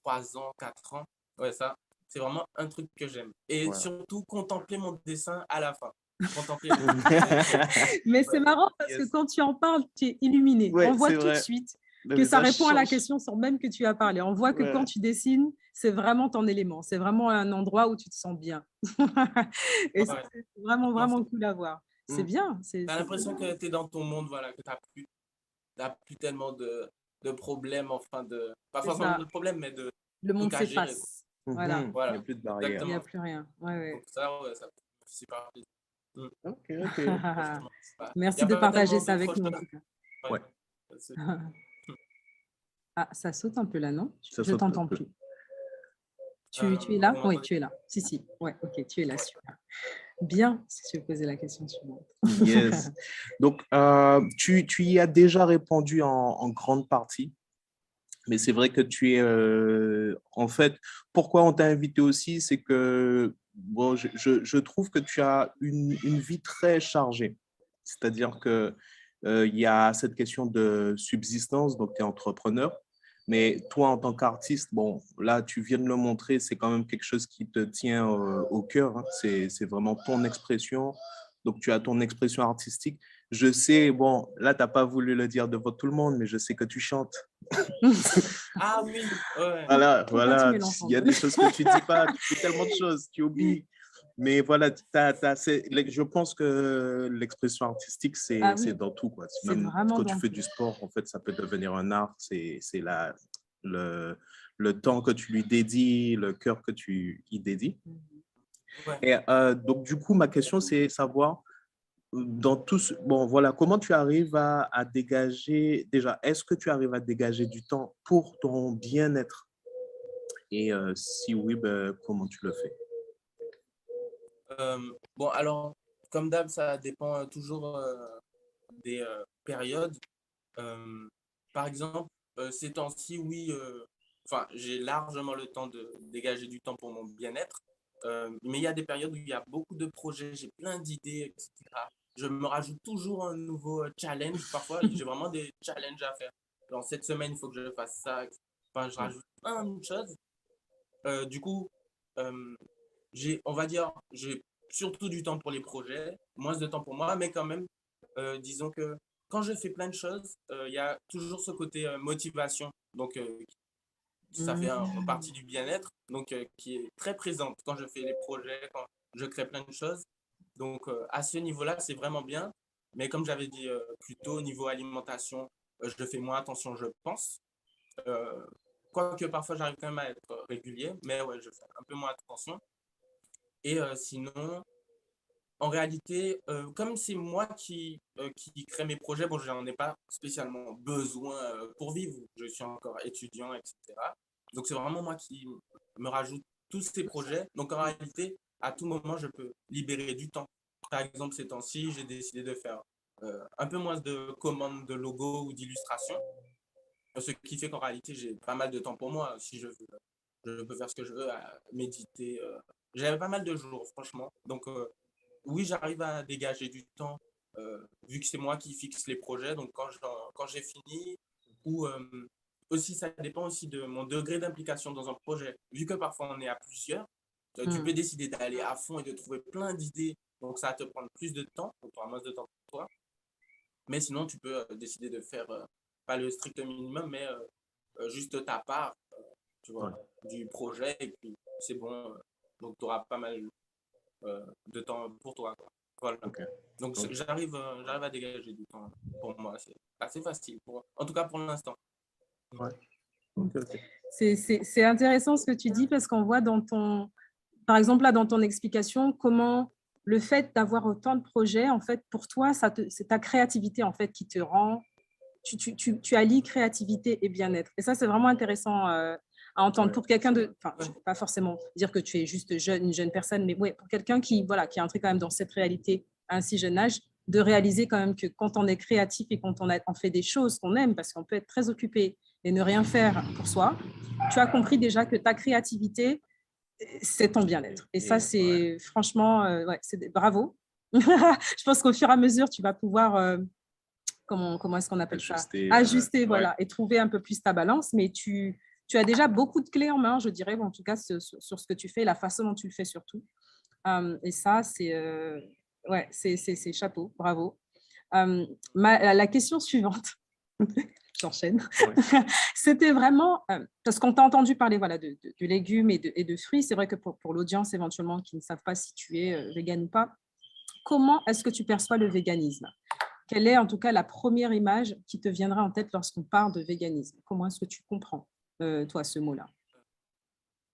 A: 3 ans, 4 ans, ouais, ça, c'est vraiment un truc que j'aime. Et surtout, contempler mon dessin à la fin. Contempler.
C: Mais c'est marrant parce que quand tu en parles, tu es illuminé.
B: Ouais,
C: On voit
B: c'est
C: tout de
B: vrai.
C: suite
B: Le
C: que ça
B: message
C: répond à la
B: change.
C: question sans même que tu as parlé. On voit que
B: Ouais.
C: quand tu dessines, c'est vraiment ton élément. C'est vraiment un endroit où tu te sens bien. Et ça,
A: Ouais.
C: c'est vraiment, vraiment cool à voir. C'est bien.
A: T'as l'impression que tu es dans ton monde, voilà, que t'as plus tellement de problèmes, enfin, pas
C: C'est
A: forcément
C: ça.
A: de problèmes, mais de
C: Le monde
A: trucs à gérer.
C: s'efface. Voilà.
B: Il n'y
A: Voilà,
B: a plus de barrière.
C: Il n'y a
A: exactement.
C: plus rien. Ouais, ouais.
A: Donc ça, ouais, ça fait super plaisir.
B: Ok, ok.
A: Franchement, il n'y
C: Merci
A: a
C: de
A: pas
C: partager
A: tellement
C: ça avec
A: d'autres
C: nous en
A: choses.
C: tout cas.
B: Ouais,
A: C'est-
C: Ah, ça saute un peu là, non?
B: ça
C: Je
B: saute un
C: t'entends
B: peu.
C: plus. Tu es là?
A: Vous
C: Oui,
A: m'entendez?
C: tu es là. Si, si. Ouais, ok, tu es là. Super. Bien, si tu veux poser la question suivante.
B: Yes. Donc, tu y as déjà répondu en grande partie, mais c'est vrai que tu es, en fait, pourquoi on t'a invité aussi, c'est que, bon, je trouve que tu as une vie très chargée. C'est-à-dire que il y a cette question de subsistance, donc tu es entrepreneur, mais toi, en tant qu'artiste, bon, là, tu viens de le montrer, c'est quand même quelque chose qui te tient au cœur, hein. C'est vraiment ton expression. Donc, tu as ton expression artistique. Je sais, bon, là, tu n'as pas voulu le dire devant tout le monde, mais je sais que tu chantes.
A: Ah oui, ouais.
B: Voilà,
C: Pourquoi tu
B: voilà.
C: mets l'enfant?
B: Il y a des choses que tu dis pas, tu fais tellement de choses, tu oublies. Mais voilà, je pense que l'expression artistique,
C: Ah
B: c'est
C: oui,
B: dans tout, quoi.
C: c'est
B: Même
C: vraiment
B: quand tu
C: dans
B: fais
C: tout.
B: du sport, en fait, ça peut devenir un art. Le, le temps que tu lui dédies, le cœur que tu y dédies.
A: Ouais.
B: Et donc, du coup, ma question, c'est savoir, dans tout bon, voilà, comment tu arrives à dégager, déjà, est-ce que tu arrives à dégager du temps pour ton bien-être? Et si oui, ben, comment tu le fais?
A: Bon, alors, comme d'hab, ça dépend toujours des périodes. Euh, Par exemple, ces temps-ci, oui, enfin, j'ai largement le temps de dégager du temps pour mon bien-être. Mais il y a des périodes où il y a beaucoup de projets, j'ai plein d'idées, etc. Je me rajoute toujours un nouveau challenge. Parfois, j'ai vraiment des challenges à faire. Genre, cette semaine, il faut que je fasse ça, etc. Enfin, je rajoute plein de choses. Du coup, euh, on va dire, j'ai surtout du temps pour les projets, moins de temps pour moi, mais quand même, disons que quand je fais plein de choses, il y a toujours ce côté motivation. Donc, ça fait en partie du bien-être, donc qui est très présente quand je fais les projets, quand je crée plein de choses. Donc, à ce niveau-là, c'est vraiment bien. Mais comme j'avais dit plus tôt, au niveau alimentation, je fais moins attention, je pense. Euh, Quoique parfois, j'arrive quand même à être régulier, mais ouais, je fais un peu moins attention. Et sinon, en réalité, comme c'est moi qui crée mes projets, bon, j'en ai pas spécialement besoin pour vivre. Je suis encore étudiant, etc. Donc, c'est vraiment moi qui me rajoute tous ces projets. Donc, en réalité, à tout moment, je peux libérer du temps. Par exemple, ces temps-ci, j'ai décidé de faire un peu moins de commandes de logos ou d'illustrations. Ce qui fait qu'en réalité, j'ai pas mal de temps pour moi. Si je veux, je peux faire ce que je veux, méditer. J'avais pas mal de jours, franchement. Donc, oui, j'arrive à dégager du temps, vu que c'est moi qui fixe les projets. Donc, quand j'ai fini, ou aussi, ça dépend aussi de mon degré d'implication dans un projet. Vu que parfois on est à plusieurs, tu peux décider d'aller à fond et de trouver plein d'idées. Donc, ça va te prendre plus de temps, donc tu auras moins de temps pour toi. Mais sinon, tu peux décider de faire pas le strict minimum, mais juste ta part, tu
B: Ouais,
A: vois, du projet. Et puis, c'est bon. Donc, tu auras pas mal de temps pour toi, quoi. Voilà.
B: ok.
A: Donc,
B: Donc,
A: j'arrive à dégager du temps pour moi. C'est assez facile, en tout cas pour l'instant.
B: ouais. Ok, ok.
C: C'est intéressant ce que tu dis parce qu'on voit dans ton, par exemple, là, dans ton explication, comment le fait d'avoir autant de projets, en fait, pour toi, c'est ta créativité, en fait, qui te rend, tu allies créativité et bien-être. Et ça, c'est vraiment intéressant à entendre
B: Ouais.
C: pour quelqu'un de, enfin, je ne vais pas forcément dire que tu es juste jeune, une jeune personne, mais ouais, pour quelqu'un qui, voilà, qui est entré quand même dans cette réalité à un si jeune âge, de réaliser quand même que quand on est créatif et quand on fait des choses qu'on aime, parce qu'on peut être très occupé et ne rien faire pour soi, tu as compris déjà que ta créativité, c'est ton bien-être. Et ça,
B: Ouais.
C: c'est franchement, ouais, bravo. Je pense qu'au fur et à mesure, tu vas pouvoir, comment est-ce qu'on appelle ça?
B: Ajuster.
C: Ajuster,
B: Ouais.
C: voilà, et trouver un peu plus ta balance. Mais tu as déjà beaucoup de clés en main, je dirais, en tout cas sur ce que tu fais, la façon dont tu le fais surtout. Et ça, ouais, c'est chapeau, bravo. La question suivante, j'enchaîne.
B: Ouais.
C: C'était vraiment, parce qu'on t'a entendu parler voilà, de légumes et de fruits. C'est vrai que pour l'audience éventuellement qui ne savent pas si tu es vegan ou pas, comment est-ce que tu perçois le véganisme? Quelle est en tout cas la première image qui te viendra en tête lorsqu'on parle de véganisme? Comment est-ce que tu comprends, toi, ce mot-là?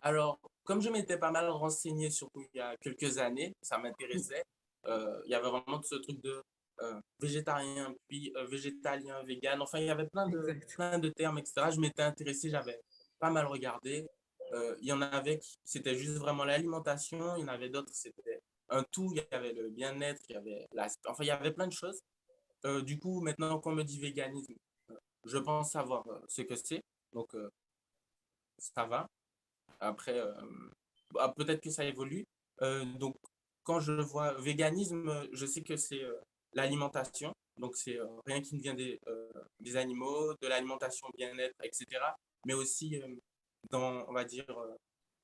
A: Alors, comme je m'étais pas mal renseigné, surtout il y a quelques années, ça m'intéressait. Il y avait vraiment ce truc de végétarien, puis végétalien, vegan. Enfin, il y avait
C: Exact.
A: plein de termes, etc. Je m'étais intéressé, j'avais pas mal regardé. Il y en avait qui, c'était juste vraiment l'alimentation. Il y en avait d'autres, c'était un tout. Il y avait le bien-être, enfin, il y avait plein de choses. Du coup, maintenant qu'on me dit véganisme, je pense savoir ce que c'est. Donc, ça va. Après, peut-être que ça évolue. Donc, quand je vois véganisme, je sais que c'est l'alimentation. Donc, c'est rien qui ne vient des animaux, de l'alimentation bien-être, etc. Mais aussi dans, on va dire,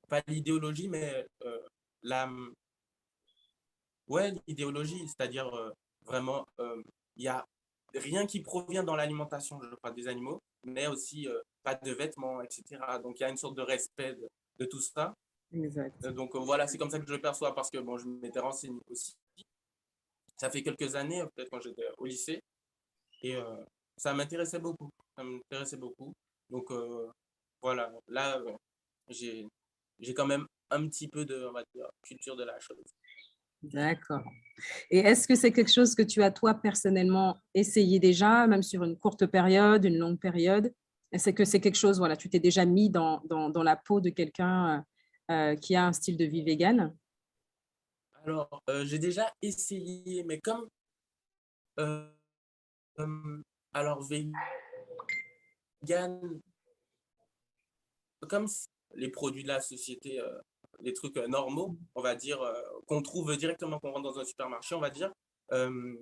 A: pas l'idéologie, mais la, ouais, l'idéologie, c'est-à-dire vraiment, il y a rien qui provient dans l'alimentation, je crois, des animaux, mais aussi pas de vêtements, etc. Donc, il y a une sorte de respect de tout ça.
C: Exact.
A: Donc voilà, c'est comme ça que je le perçois parce que bon, je m'étais renseigné aussi. Ça fait quelques années, peut-être quand j'étais au lycée, et ça m'intéressait beaucoup. Ça m'intéressait beaucoup. Donc voilà, là, j'ai, j'ai quand même un petit peu de, on va dire, culture de la chose.
C: D'accord. Et est-ce que c'est quelque chose que tu as, toi, personnellement, essayé déjà, même sur une courte période, une longue période? Est-ce que c'est quelque chose, voilà, tu t'es déjà mis dans la peau de quelqu'un qui a un style de vie vegan?
A: Alors, j'ai déjà essayé, mais comme, euh, euh, alors, vegan, comme les produits de la société, les trucs normaux, on va dire, qu'on trouve directement quand on rentre dans un supermarché, on va dire, euh,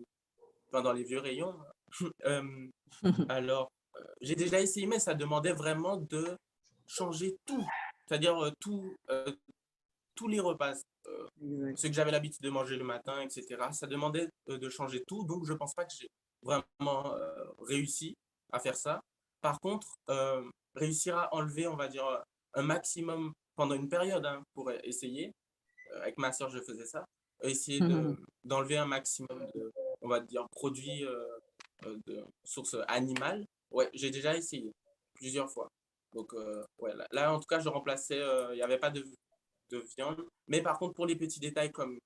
A: enfin, dans les vieux rayons. Euh, alors, j'ai déjà essayé, mais ça demandait vraiment de changer tout. C'est-à-dire tous les repas,
C: Exact.
A: ceux que j'avais l'habitude de manger le matin, etc. Ça demandait de changer tout. Donc, je ne pense pas que j'ai vraiment réussi à faire ça. Par contre, réussir à enlever, on va dire, un maximum pendant une période hein, pour essayer. Avec ma soeur, je faisais ça. Essayer d'enlever un maximum de, on va dire, produits de source animale. Ouais, j'ai déjà essayé plusieurs fois. Donc, ouais, là, en tout cas, je remplaçais, il n'y avait pas de viande. Mais par contre, pour les petits détails comme,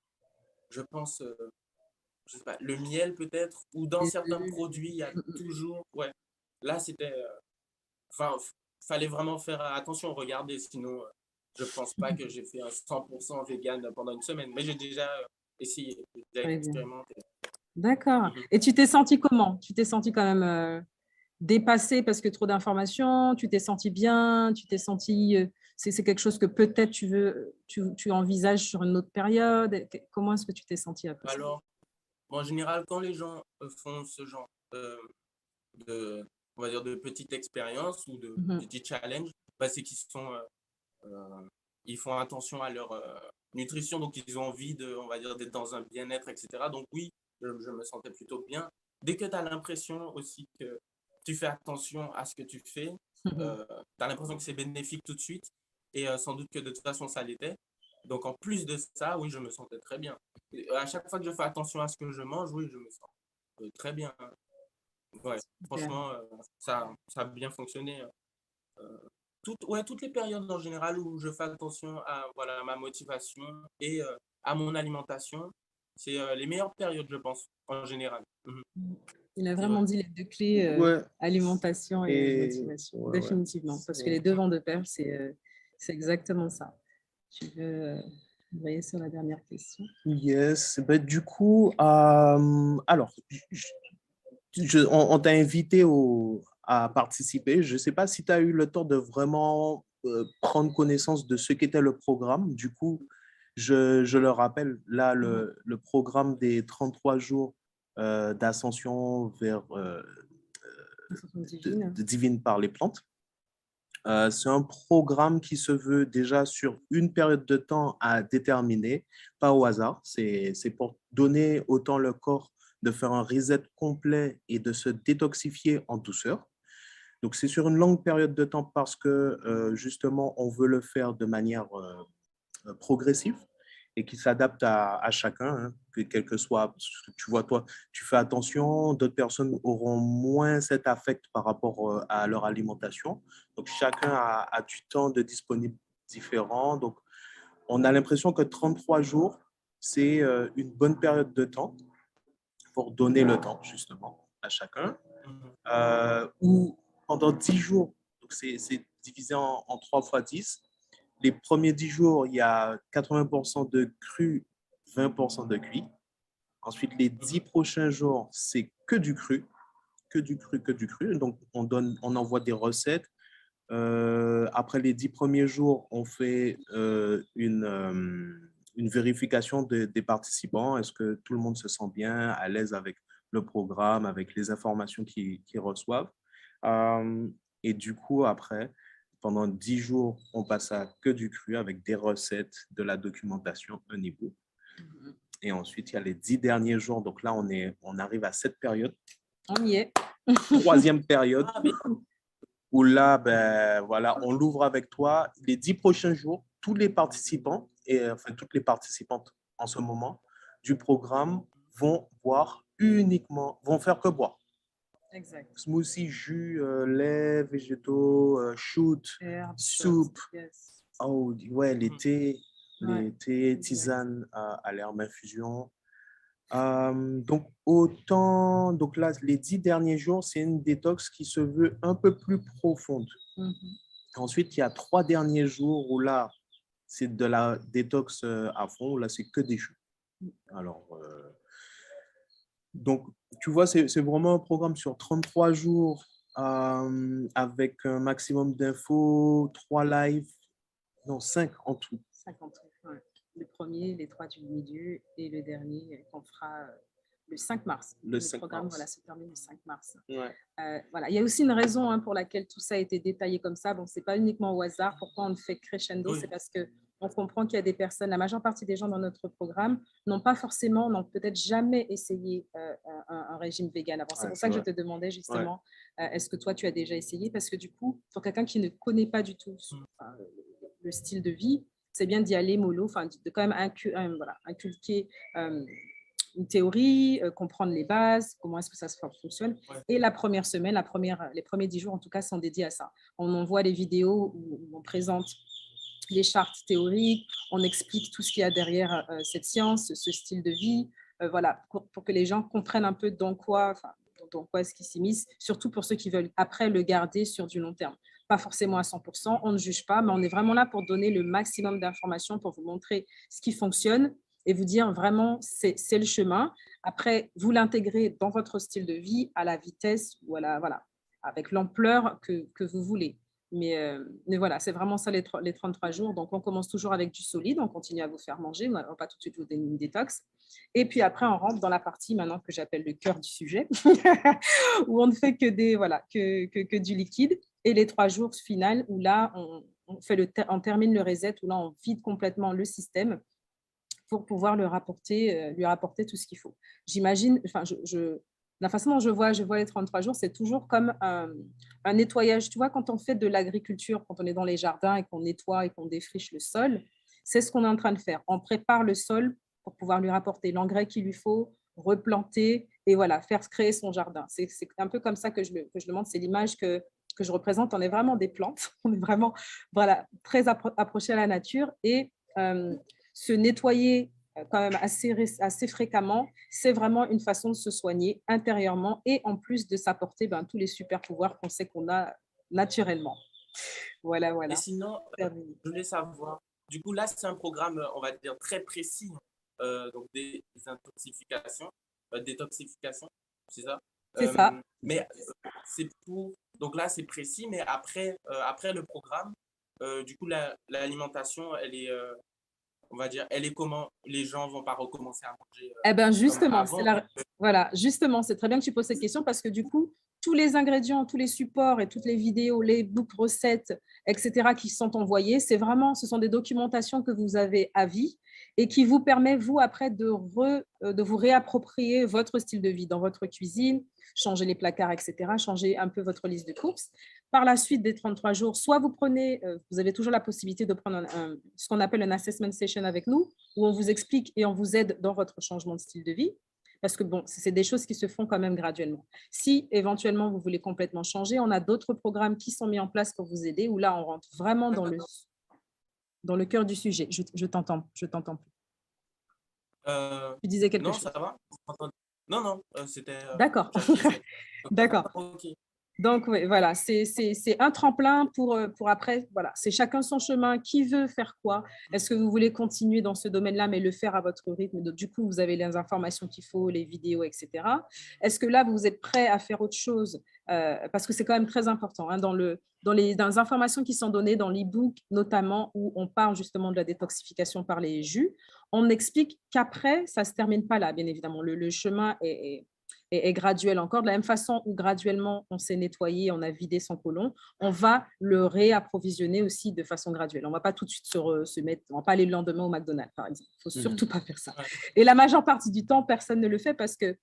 A: je pense, je sais pas, le miel peut-être, ou dans certains produits, il y a toujours, ouais, là, c'était, enfin, fallait vraiment faire attention, regarder, sinon, je pense pas que j'ai fait un 100% vegan pendant une semaine, mais j'ai déjà essayé, j'ai déjà
C: Très bien.
A: expérimenté.
C: D'accord.
A: Mhm.
C: Et tu t'es senti comment? Tu t'es senti quand même dépassé parce que trop d'informations? Tu t'es senti bien? Tu t'es senti... c'est quelque chose que peut-être tu envisages sur une autre période? Comment est-ce que tu t'es senti après ça?
A: Alors, en général, quand les gens font ce genre de, on va dire, de petites expériences ou de
C: Mhm.
A: petits challenges, bah, c'est qu'ils sont, ils font attention à leur nutrition, donc ils ont envie de, on va dire, d'être dans un bien-être, etc. Donc oui, je me sentais plutôt bien. Dès que tu as l'impression aussi que tu fais attention à ce que tu fais, tu as l'impression que c'est bénéfique tout de suite, et sans doute que de toute façon ça l'était. Donc en plus de ça, oui, je me sentais très bien. Et à chaque fois que je fais attention à ce que je mange, oui, je me sens très bien. Ouais,
C: Super.
A: franchement, ça a bien fonctionné. Ouais, toutes les périodes en général où je fais attention à voilà, ma motivation et à mon alimentation, c'est les meilleures périodes, je pense, en général. Mhm.
C: Il a
A: C'est
C: vraiment
A: vrai.
C: dit les deux clés,
B: Ouais,
C: alimentation et
B: et
C: motivation,
B: ouais, ouais.
C: définitivement, parce que
B: Ouais.
C: les deux vont de pair, c'est exactement ça. Tu veux envoyer sur la dernière question?
B: Yes, ben, du coup, alors, on t'a invité à participer. Je ne sais pas si tu as eu le temps de vraiment prendre connaissance de ce qu'était le programme. Du coup, je le rappelle, là, le programme des 33 jours d'ascension vers
C: Divine.
B: de divine par les plantes. C'est un programme qui se veut déjà sur une période de temps à déterminer, pas au hasard. C'est pour donner autant le corps de faire un reset complet et de se détoxifier en douceur. Donc, c'est sur une longue période de temps parce que justement, on veut le faire de manière progressive et qui s'adapte à chacun, hein, quel que soit, tu vois, toi, tu fais attention, d'autres personnes auront moins cet affect par rapport à leur alimentation. Donc, chacun a du temps de disponible différent. Donc, on a l'impression que 33 jours, c'est une bonne période de temps pour donner le temps, justement, à chacun.
A: Mhm.
B: Ou pendant 10 jours, donc c'est divisé en 3 fois 10. Les premiers 10 jours, il y a 80% de cru 20% de cuit. Ensuite, les 10 prochains jours, c'est que du cru, que du cru, que du cru. Donc, on envoie des recettes. Après les 10 premiers jours, on fait une vérification des participants. Est-ce que tout le monde se sent bien, à l'aise avec le programme, avec les informations qu'ils reçoivent? Euh, et du coup, après, pendant 10 jours, on passe à que du cru avec des recettes, de la documentation, un niveau. Et ensuite, il y a les 10 derniers jours. Donc là, on arrive à cette période.
C: On y est.
B: Troisième période où là, ben, voilà, on l'ouvre avec toi. Les 10 prochains jours, tous les participants, et enfin toutes les participantes en ce moment du programme vont vont faire que boire.
C: Exact.
B: Smoothie, jus, lait, végétaux, shoot,
C: Herbes,
B: soupe.
C: yes.
B: Oh, ouais, les thés,
C: Ouais,
B: tisanes à l'herbe infusion. Donc, donc là, les 10 derniers jours, c'est une détox qui se veut un peu plus profonde. Ensuite, il y a 3 derniers jours où là, c'est de la détox à fond, où là, c'est que des jus. Alors, donc, tu vois, c'est vraiment un programme sur 33 jours avec un maximum d'infos, 3 lives, non, 5 en tout.
C: 5 en tout, ouais. Le premier, les 3 du milieu et le dernier qu'on fera le 5 mars.
B: Le 5
C: programme
B: mars.
C: Voilà, se termine le 5 mars.
B: Ouais.
C: Voilà. Il y a aussi une raison pour laquelle tout ça a été détaillé comme ça. Bon, ce n'est pas uniquement au hasard. Pourquoi on le fait crescendo?
A: Oui.
C: C'est parce qu'on comprend qu'il y a des personnes, la majeure partie des gens dans notre programme n'ont peut-être jamais essayé un régime vegan avant. C'est pour ça que je te demandais justement, est-ce que toi, tu as déjà essayé? Parce que du coup, pour quelqu'un qui ne connaît pas du tout le style de vie, c'est bien d'y aller mollo, de quand même inculquer une théorie, comprendre les bases, comment est-ce que ça fonctionne. Et la première semaine, les premiers 10 jours, en tout cas, sont dédiés à ça. On envoie les vidéos où on présente les chartes théoriques, on explique tout ce qu'il y a derrière cette science, ce style de vie, voilà, pour que les gens comprennent un peu dans quoi est-ce qu'ils s'immiscent, surtout pour ceux qui veulent après le garder sur du long terme. Pas forcément à 100%, on ne juge pas, mais on est vraiment là pour donner le maximum d'informations, pour vous montrer ce qui fonctionne et vous dire vraiment c'est le chemin. Après, vous l'intégrez dans votre style de vie à la vitesse ou avec l'ampleur que vous voulez. Mais voilà, c'est vraiment ça les 33 jours. Donc, on commence toujours avec du solide, on continue à vous faire manger, on ne va pas tout de suite vous donner une détox. Et puis après, on rentre dans la partie maintenant que j'appelle le cœur du sujet, où on ne fait que du liquide. Et les 3 jours finaux, où là, on termine le reset, où là, on vide complètement le système pour pouvoir lui rapporter tout ce qu'il faut. J'imagine, la façon dont je vois les 33 jours, c'est toujours comme un nettoyage. Tu vois, quand on fait de l'agriculture, quand on est dans les jardins et qu'on nettoie et qu'on défriche le sol, c'est ce qu'on est en train de faire. On prépare le sol pour pouvoir lui rapporter l'engrais qu'il lui faut, replanter et voilà, faire créer son jardin. C'est un peu comme ça que je le montre. C'est l'image que je représente. On est vraiment des plantes. On est vraiment très approché à la nature et se nettoyer quand même assez fréquemment, c'est vraiment une façon de se soigner intérieurement et en plus de s'apporter tous les super pouvoirs qu'on sait qu'on a naturellement. Voilà.
A: Et sinon, je voulais savoir, du coup, là, c'est un programme, on va dire, très précis, donc des intoxications, détoxification, c'est ça?
C: C'est ça.
A: Mais c'est pour... Donc là, c'est précis, mais après le programme, du coup, l'alimentation, elle est... on va dire, elle est comment? Les gens vont pas recommencer à manger
C: justement,
A: justement,
C: c'est très bien que tu poses cette question parce que du coup, tous les ingrédients, tous les supports et toutes les vidéos, les books, recettes, etc. qui sont envoyés, ce sont des documentations que vous avez à vie et qui vous permet, vous, après, de vous réapproprier votre style de vie dans votre cuisine, changer les placards, etc., changer un peu votre liste de courses. Par la suite des 33 jours, soit vous avez toujours la possibilité de prendre ce qu'on appelle un assessment session avec nous, où on vous explique et on vous aide dans votre changement de style de vie, parce que c'est des choses qui se font quand même graduellement. Si éventuellement vous voulez complètement changer, on a d'autres programmes qui sont mis en place pour vous aider, où là on rentre vraiment dans le cœur du sujet. Je t'entends plus. Tu disais quelque chose?
A: Non, ça va? Non, c'était...
C: D'accord. D'accord.
A: Ok.
C: Donc, oui, voilà, c'est un tremplin pour après, voilà, c'est chacun son chemin, qui veut faire quoi. Est-ce que vous voulez continuer dans ce domaine-là, mais le faire à votre rythme? Donc, du coup, vous avez les informations qu'il faut, les vidéos, etc. Est-ce que là, vous êtes prêt à faire autre chose? Parce que c'est quand même très important, hein, dans les informations qui sont données dans l'e-book, notamment où on parle justement de la détoxification par les jus, on explique qu'après, ça ne se termine pas là, bien évidemment. Le chemin est graduel encore. De la même façon où graduellement on s'est nettoyé, on a vidé son côlon, on va le réapprovisionner aussi de façon graduelle. On ne va pas tout de suite se mettre, on ne va pas aller le lendemain au McDonald's, par exemple. Il ne faut surtout pas faire ça.
A: Ouais,
C: Et la majeure partie du temps, personne ne le fait parce que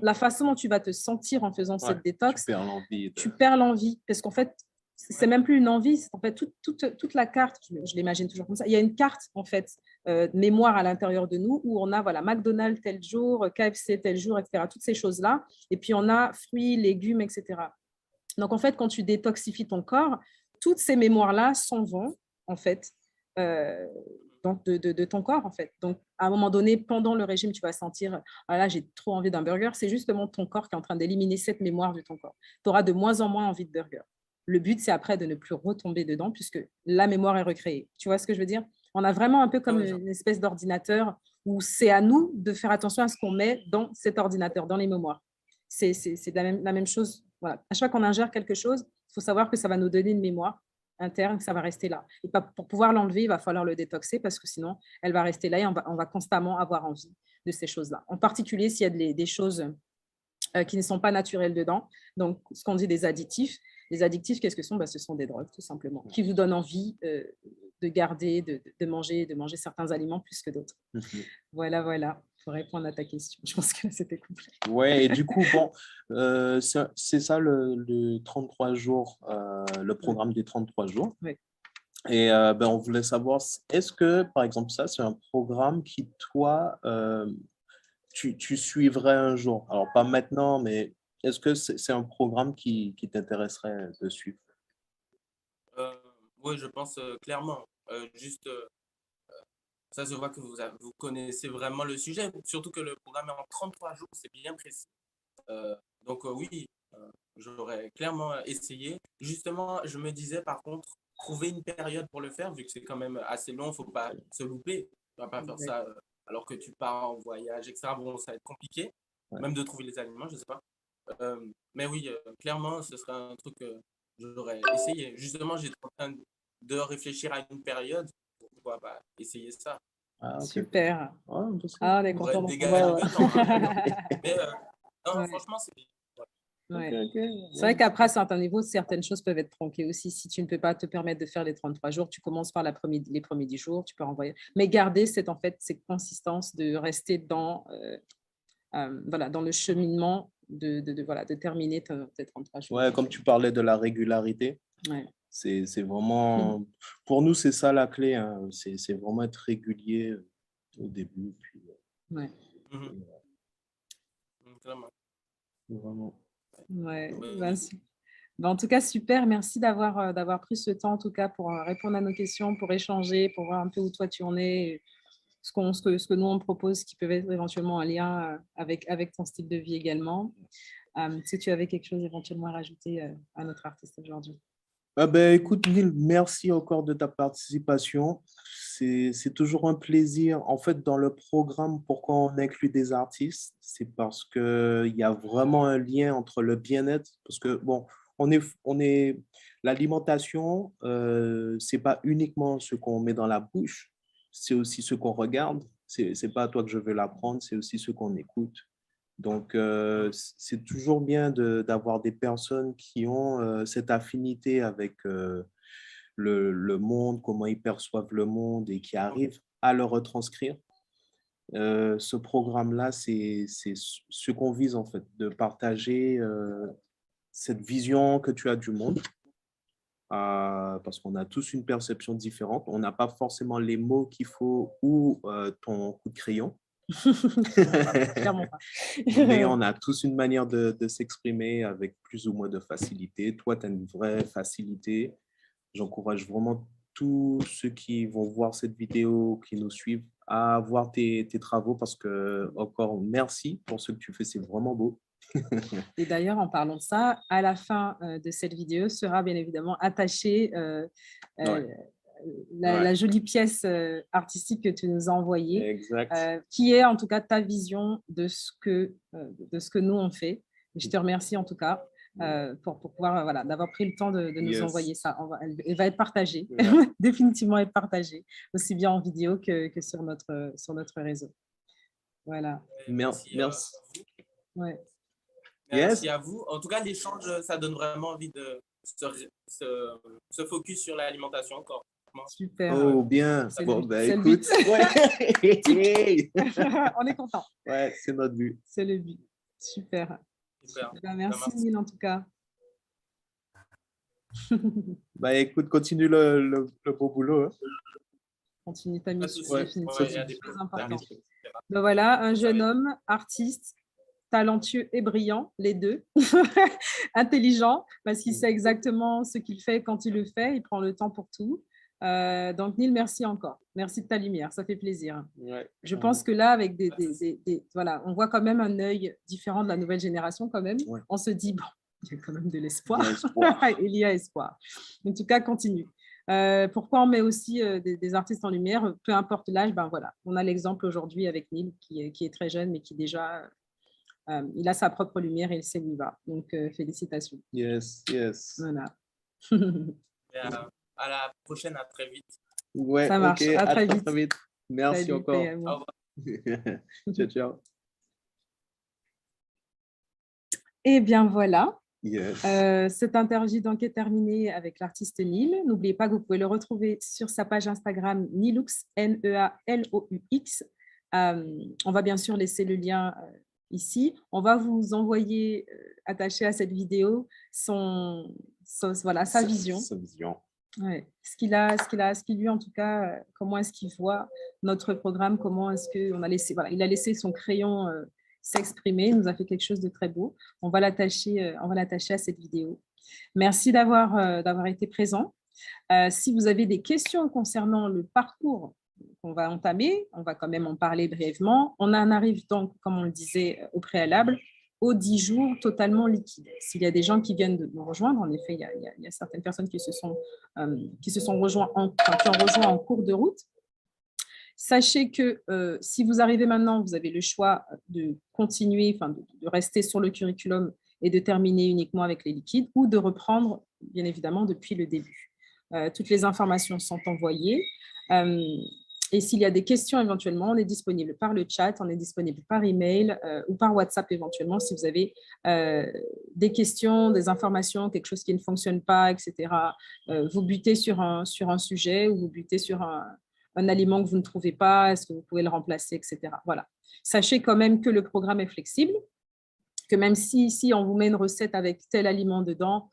C: la façon dont tu vas te sentir en faisant
B: Ouais,
C: cette
B: tu
C: détox,
B: perds l'envie
C: tu perds l'envie parce qu'en fait, c'est
A: ouais,
C: même plus une envie, c'est en fait toute la carte, je l'imagine toujours comme ça. Il y a une carte en fait, mémoire à l'intérieur de nous où on a voilà McDonald's tel jour, KFC tel jour, etc. Toutes ces choses-là. Et puis on a fruits, légumes, etc. Donc en fait, quand tu détoxifies ton corps, toutes ces mémoires-là s'en vont en fait. euh, donc de ton corps en fait. Donc à un moment donné, pendant le régime, tu vas sentir ah là j'ai trop envie d'un burger. C'est justement ton corps qui est en train d'éliminer cette mémoire de ton corps. Tu auras de moins en moins envie de burger. Le but, c'est après de ne plus retomber dedans puisque la mémoire est recréée. Tu vois ce que je veux dire? On a vraiment un peu comme
A: ouais,
C: une espèce d'ordinateur où c'est à nous de faire attention à ce qu'on met dans cet ordinateur, dans les mémoires. C'est la même chose. Voilà. À chaque fois qu'on ingère quelque chose, il faut savoir que ça va nous donner une mémoire interne, ça va rester là. Et pour pouvoir l'enlever, il va falloir le détoxer parce que sinon, elle va rester là et on va constamment avoir envie de ces choses-là. En particulier, s'il y a des choses qui ne sont pas naturelles dedans. Donc, ce qu'on dit des additifs. Les additifs, qu'est-ce que ce sont? Ce sont des drogues, tout simplement, qui vous donnent envie de garder, de manger certains aliments plus que d'autres.
B: Mhm.
C: Voilà, voilà, pour répondre à ta question. Je pense que c'était complet.
B: Ouais, et du coup, bon, c'est ça le 33 jours, le programme des 33 jours.
C: Oui.
B: Et ben, on voulait savoir, est-ce que, par exemple, ça, c'est un programme qui, toi, tu suivrais un jour? Alors, pas maintenant, mais est-ce que c'est un programme qui t'intéresserait de suivre?
A: Euh, oui, je pense clairement. Juste, ça se voit que vous connaissez vraiment le sujet, surtout que le programme est en 33 jours, c'est bien précis. Donc oui, j'aurais clairement essayé. Justement, je me disais par contre, trouver une période pour le faire, vu que c'est quand même assez long, il ne faut pas se louper. Tu ne vas pas faire
C: Exact.
A: ça alors que tu pars en voyage, etc. Bon, ça va être compliqué,
B: Ouais.
A: même de trouver les aliments, je ne sais pas. Mais oui, clairement, ce serait un truc que j'aurais essayé. Justement, j'étais en train de réfléchir à une période pour pouvoir essayer ça.
B: Ah, ok.
C: Super.
B: Ouais, parce que-
C: Ah, on est
A: Pour
C: content
A: dégager
C: d'entendre
B: Ouais,
A: du temps, hein. Mais non,
C: ça.
A: franchement, c'est bien.
B: ok,
C: Ouais.
B: ok.
C: C'est vrai qu'après, à certains niveaux, certaines choses peuvent être tronquées aussi. Si tu ne peux pas te permettre de faire les 33 jours, tu commences par les premiers 10 jours, tu peux renvoyer. Mais garder en fait, cette consistance de rester voilà, dans le cheminement voilà, de terminer tes 33 jours.
B: Ouais, comme tu parlais de la régularité,
C: Ouais.
B: c'est vraiment, pour nous, c'est ça la clé, hein. C'est vraiment être régulier au début, puis
C: Ouais.
A: Mhm. Clairement.
B: vraiment.
C: Ouais.
A: Ouais,
C: Ben,
A: oui.
C: en tout cas, super. Merci d'avoir pris ce temps, en tout cas, pour répondre à nos questions, pour échanger, pour voir un peu où toi tu en es, ce que nous on propose, qui peut être éventuellement un lien avec ton style de vie également. Si tu avais quelque chose éventuellement à rajouter à notre artiste aujourd'hui.
B: Ah ben, écoute, Neil, merci encore de ta participation. C'est toujours un plaisir. En fait, dans le programme, pourquoi on inclut des artistes, c'est parce qu'il y a vraiment un lien entre le bien-être. Parce que, bon, l'alimentation, c'est pas uniquement ce qu'on met dans la bouche, c'est aussi ce qu'on regarde. C'est pas à toi que je veux l'apprendre, c'est aussi ce qu'on écoute. Donc, c'est toujours bien d'avoir des personnes qui ont cette affinité avec le monde, comment ils perçoivent le monde et qui arrivent à le retranscrire. Ce programme-là, c'est ce qu'on vise en fait, de partager cette vision que tu as du monde, parce qu'on a tous une perception différente. On n'a pas forcément les mots qu'il faut ou ton coup de crayon.
C: Clairement pas.
B: Mais on a tous une manière de s'exprimer avec plus ou moins de facilité. Toi, tu as une vraie facilité. J'encourage vraiment tous ceux qui vont voir cette vidéo, qui nous suivent, à voir tes travaux parce que, encore, merci pour ce que tu fais. C'est vraiment beau.
C: Et d'ailleurs, en parlant de ça, à la fin de cette vidéo sera bien évidemment attachée
B: Ouais.
C: la jolie pièce artistique que tu nous as envoyée,
B: Exact.
C: qui est en tout cas ta vision de ce que nous on fait. Et je te remercie en tout cas pour pouvoir, voilà, d'avoir pris le temps de nous envoyer ça. Elle va être partagée, définitivement être partagée, aussi bien en vidéo que sur notre réseau. Voilà.
B: Merci.
C: Ouais.
A: Merci à vous. En tout cas, l'échange, ça donne vraiment envie de se focus sur l'alimentation encore.
C: Super.
B: Oh, bien. Bon, ben, écoute.
C: Ouais. On est content.
B: Ouais, c'est notre but.
C: C'est le but. Super.
A: Super.
C: Merci, Neil, en tout cas.
B: Bah, écoute, continue le beau boulot. Hein.
C: Continue ta mission.
A: Ouais,
C: c'est très important. Ben voilà, un jeune homme, artiste, talentueux et brillant, les deux, intelligent, parce qu'il sait exactement ce qu'il fait quand il le fait, il prend le temps pour tout. Donc, Neil, merci encore. Merci de ta lumière, ça fait plaisir.
B: Ouais.
C: Je pense que là, avec voilà, on voit quand même un œil différent de la nouvelle génération quand même. Ouais. On se dit, bon, il y a quand même de l'espoir. Il y a espoir. En tout cas, continue. Pourquoi on met aussi des artistes en lumière, peu importe l'âge, ben voilà. On a l'exemple aujourd'hui avec Neil qui est très jeune, mais qui déjà, il a sa propre lumière et il sait où il va. Donc, félicitations.
B: Yes.
C: Voilà.
A: À la prochaine, à très vite.
B: Ouais,
C: ça marche.
B: Okay.
C: À très vite.
B: Merci encore.
A: Au revoir.
B: Ciao.
C: Et bien voilà.
B: Yes.
C: Cette interview donc est terminée avec l'artiste Neil. N'oubliez pas que vous pouvez le retrouver sur sa page Instagram Neilux, Nealoux. On va bien sûr laisser le lien ici. On va vous envoyer, attaché à cette vidéo, sa vision.
B: Sa vision.
C: Ouais. Ce qu'il lui, en tout cas, comment est-ce qu'il voit notre programme, comment est-ce qu'on a laissé, voilà, il a laissé son crayon s'exprimer, il nous a fait quelque chose de très beau. On va l'attacher à cette vidéo. Merci d'avoir été présent. Si vous avez des questions concernant le parcours qu'on va entamer, on va quand même en parler brièvement. On en arrive donc, comme on le disait au préalable, aux 10 jours totalement liquides. S'il y a des gens qui viennent de nous rejoindre, en effet, il y a certaines personnes qui ont rejoint en cours de route. Sachez que si vous arrivez maintenant, vous avez le choix de continuer, de rester sur le curriculum et de terminer uniquement avec les liquides ou de reprendre, bien évidemment, depuis le début. Toutes les informations sont envoyées. Et s'il y a des questions éventuellement, on est disponible par le chat, on est disponible par email ou par WhatsApp éventuellement si vous avez des questions, des informations, quelque chose qui ne fonctionne pas, etc. Vous butez sur un sujet ou vous butez sur un aliment que vous ne trouvez pas, est-ce que vous pouvez le remplacer, etc. Voilà. Sachez quand même que le programme est flexible, que même si on vous met une recette avec tel aliment dedans,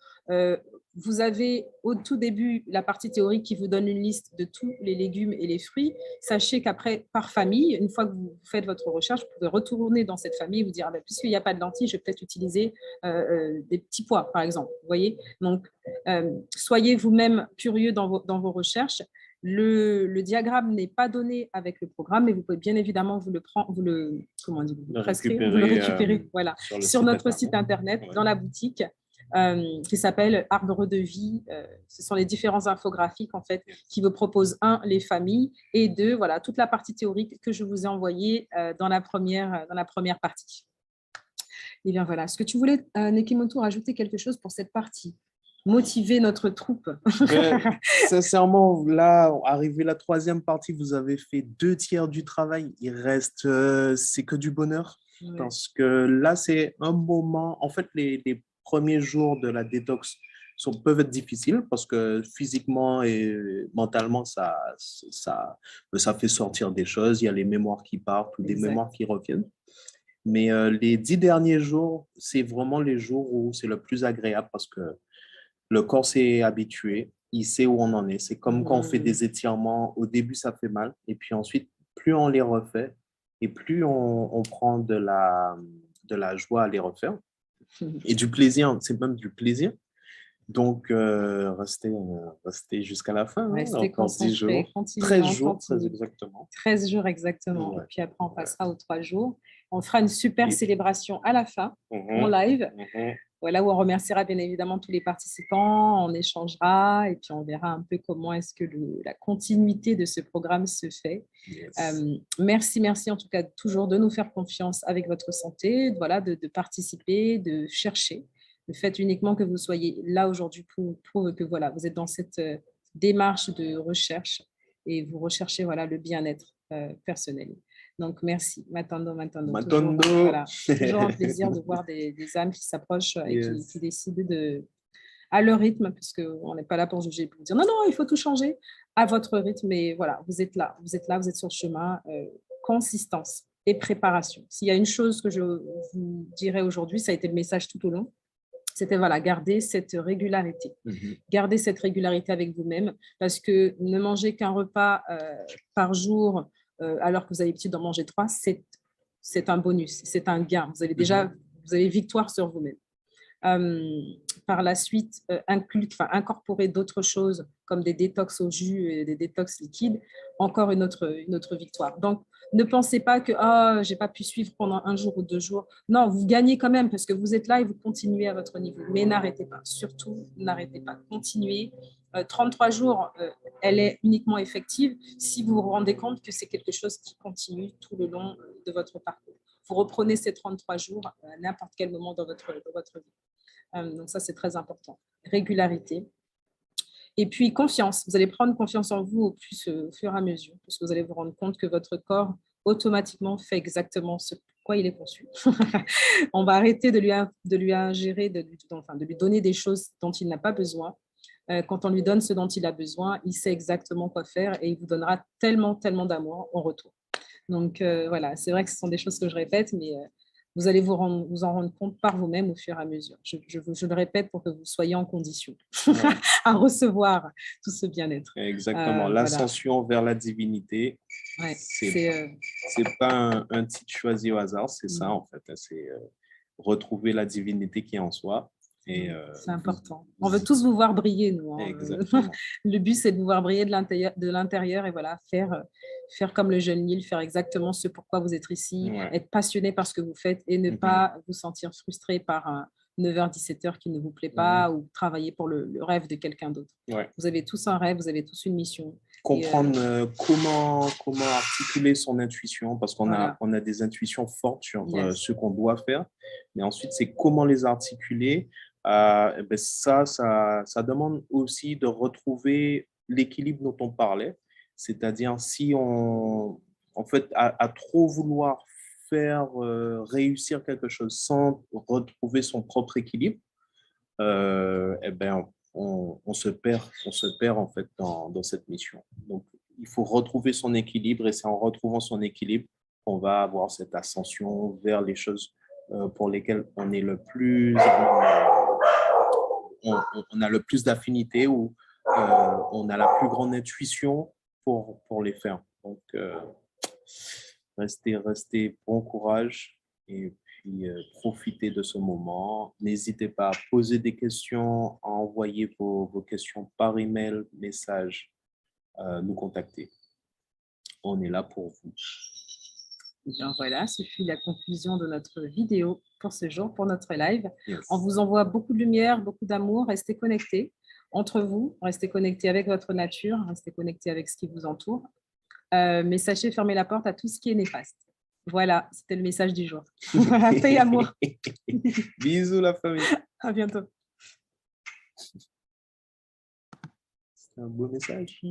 C: vous avez au tout début la partie théorique qui vous donne une liste de tous les légumes et les fruits. Sachez qu'après, par famille, une fois que vous faites votre recherche, vous pouvez retourner dans cette famille et vous dire, puisqu'il n'y a pas de lentilles, je vais peut-être utiliser des petits pois, par exemple. Vous voyez ? Donc, soyez vous-même curieux dans vos recherches. Le diagramme n'est pas donné avec le programme, mais vous pouvez bien évidemment vous le récupérer voilà, sur notre site internet, dans la boutique, qui s'appelle Arbre de vie. Ce sont les différents infographiques en fait qui vous proposent les familles et voilà, toute la partie théorique que je vous ai envoyée dans la première partie. Et bien voilà, est-ce que tu voulais, Nekimoto, rajouter quelque chose pour cette partie ? Motiver notre troupe.
B: Sincèrement, là, arrivé la troisième partie, vous avez fait 2/3 du travail. Il reste, c'est que du bonheur. Ouais. Parce que là, c'est un moment, en fait, les premiers jours de la détox peuvent être difficiles parce que physiquement et mentalement, ça fait sortir des choses. Il y a les mémoires qui partent ou des mémoires qui reviennent. Mais les 10 derniers jours, c'est vraiment les jours où c'est le plus agréable parce que le corps s'est habitué, il sait où on en est. C'est comme quand on fait des étirements, au début, ça fait mal. Et puis ensuite, plus on les refait et plus on prend de la joie à les refaire. Et du plaisir, c'est même du plaisir. Donc, restez jusqu'à la fin.
C: Restez concentrés,
B: 13 jours, très exactement.
C: 13 jours exactement. Ouais. Et puis après, on passera aux 3 jours. On fera une super
B: Oui.
C: célébration à la fin, en
B: Mhm,
C: live.
B: mhm.
C: Voilà, où on remerciera bien évidemment tous les participants, on échangera et puis on verra un peu comment est-ce que la continuité de ce programme se fait.
B: Yes.
C: Merci en tout cas toujours de nous faire confiance avec votre santé, voilà, de participer, de chercher. Le fait uniquement que vous soyez là aujourd'hui prouve que voilà, vous êtes dans cette démarche de recherche et vous recherchez voilà, le bien-être personnel. Donc, merci. Matando. Toujours,
B: Matondo.
C: voilà, toujours un plaisir de voir des âmes qui s'approchent et qui
B: Yes.
C: décident à leur rythme, parce qu'on n'est pas là pour juger, pour dire non, il faut tout changer à votre rythme. Mais voilà, vous êtes là, vous êtes sur le chemin. Consistance et préparation. S'il y a une chose que je vous dirais aujourd'hui, ça a été le message tout au long, c'était voilà, garder cette régularité. Garder cette régularité avec vous-même, parce que ne manger qu'un repas par jour, alors que vous avez l'habitude d'en manger 3, c'est un bonus, c'est un gain. Vous avez déjà vous avez victoire sur vous-même. Par la suite, incorporer d'autres choses comme des détox au jus et des détox liquides, encore une autre victoire. Donc, ne pensez pas que je n'ai pas pu suivre pendant 1 jour ou 2 jours. Non, vous gagnez quand même parce que vous êtes là et vous continuez à votre niveau. Mais n'arrêtez pas, surtout, n'arrêtez pas. Continuez. 33 jours, elle est uniquement effective si vous vous rendez compte que c'est quelque chose qui continue tout le long de votre parcours. Vous reprenez ces 33 jours à n'importe quel moment dans votre vie. Donc ça, c'est très important. Régularité. Et puis, confiance. Vous allez prendre confiance en vous au fur et à mesure, parce que vous allez vous rendre compte que votre corps, automatiquement, fait exactement ce pourquoi il est conçu. On va arrêter de lui ingérer, de lui donner des choses dont il n'a pas besoin. Quand on lui donne ce dont il a besoin, il sait exactement quoi faire et il vous donnera tellement d'amour en retour. Donc, voilà, c'est vrai que ce sont des choses que je répète, mais vous allez vous en rendre compte par vous-même au fur et à mesure. Je le répète pour que vous soyez en condition à recevoir tout ce bien-être.
B: Exactement.
C: Voilà.
B: L'ascension vers la divinité,
C: Ouais,
B: c'est pas un titre choisi au hasard, c'est ça en fait. C'est retrouver la divinité qui est en soi.
C: C'est important. On veut tous vous voir briller, nous. Hein.
B: Exactement.
C: Le but, c'est de vous voir briller de l'intérieur et voilà, faire comme le jeune Neil, faire exactement ce pourquoi vous êtes ici, être passionné par ce que vous faites et ne pas vous sentir frustré par un 9h-17h qui ne vous plaît pas ou travailler pour le rêve de quelqu'un d'autre. Vous avez tous un rêve, vous avez tous une mission.
B: Comprendre comment articuler son intuition, parce qu'on a des intuitions fortes sur ce qu'on doit faire, mais ensuite, c'est comment les articuler. Ça demande aussi de retrouver l'équilibre dont on parlait, c'est-à-dire si on, en fait, à trop vouloir faire réussir quelque chose sans retrouver son propre équilibre, on se perd en fait dans cette mission. Donc, il faut retrouver son équilibre et c'est en retrouvant son équilibre qu'on va avoir cette ascension vers les choses pour lesquelles on est on a le plus d'affinité ou on a la plus grande intuition pour les faire. Donc, restez bon courage et puis profitez de ce moment. N'hésitez pas à poser des questions, à envoyer vos questions par email, message, nous contacter. On est là pour vous.
C: Bien, voilà, ce fut la conclusion de notre vidéo pour ce jour, pour notre live. On vous envoie beaucoup de lumière, beaucoup d'amour. Restez connectés entre vous, restez connectés avec votre nature, restez connectés avec ce qui vous entoure. Mais sachez fermer la porte à tout ce qui est néfaste. Voilà, c'était le message du jour. Paix et amour.
B: Bisous la famille.
C: À bientôt.
B: C'est un beau message.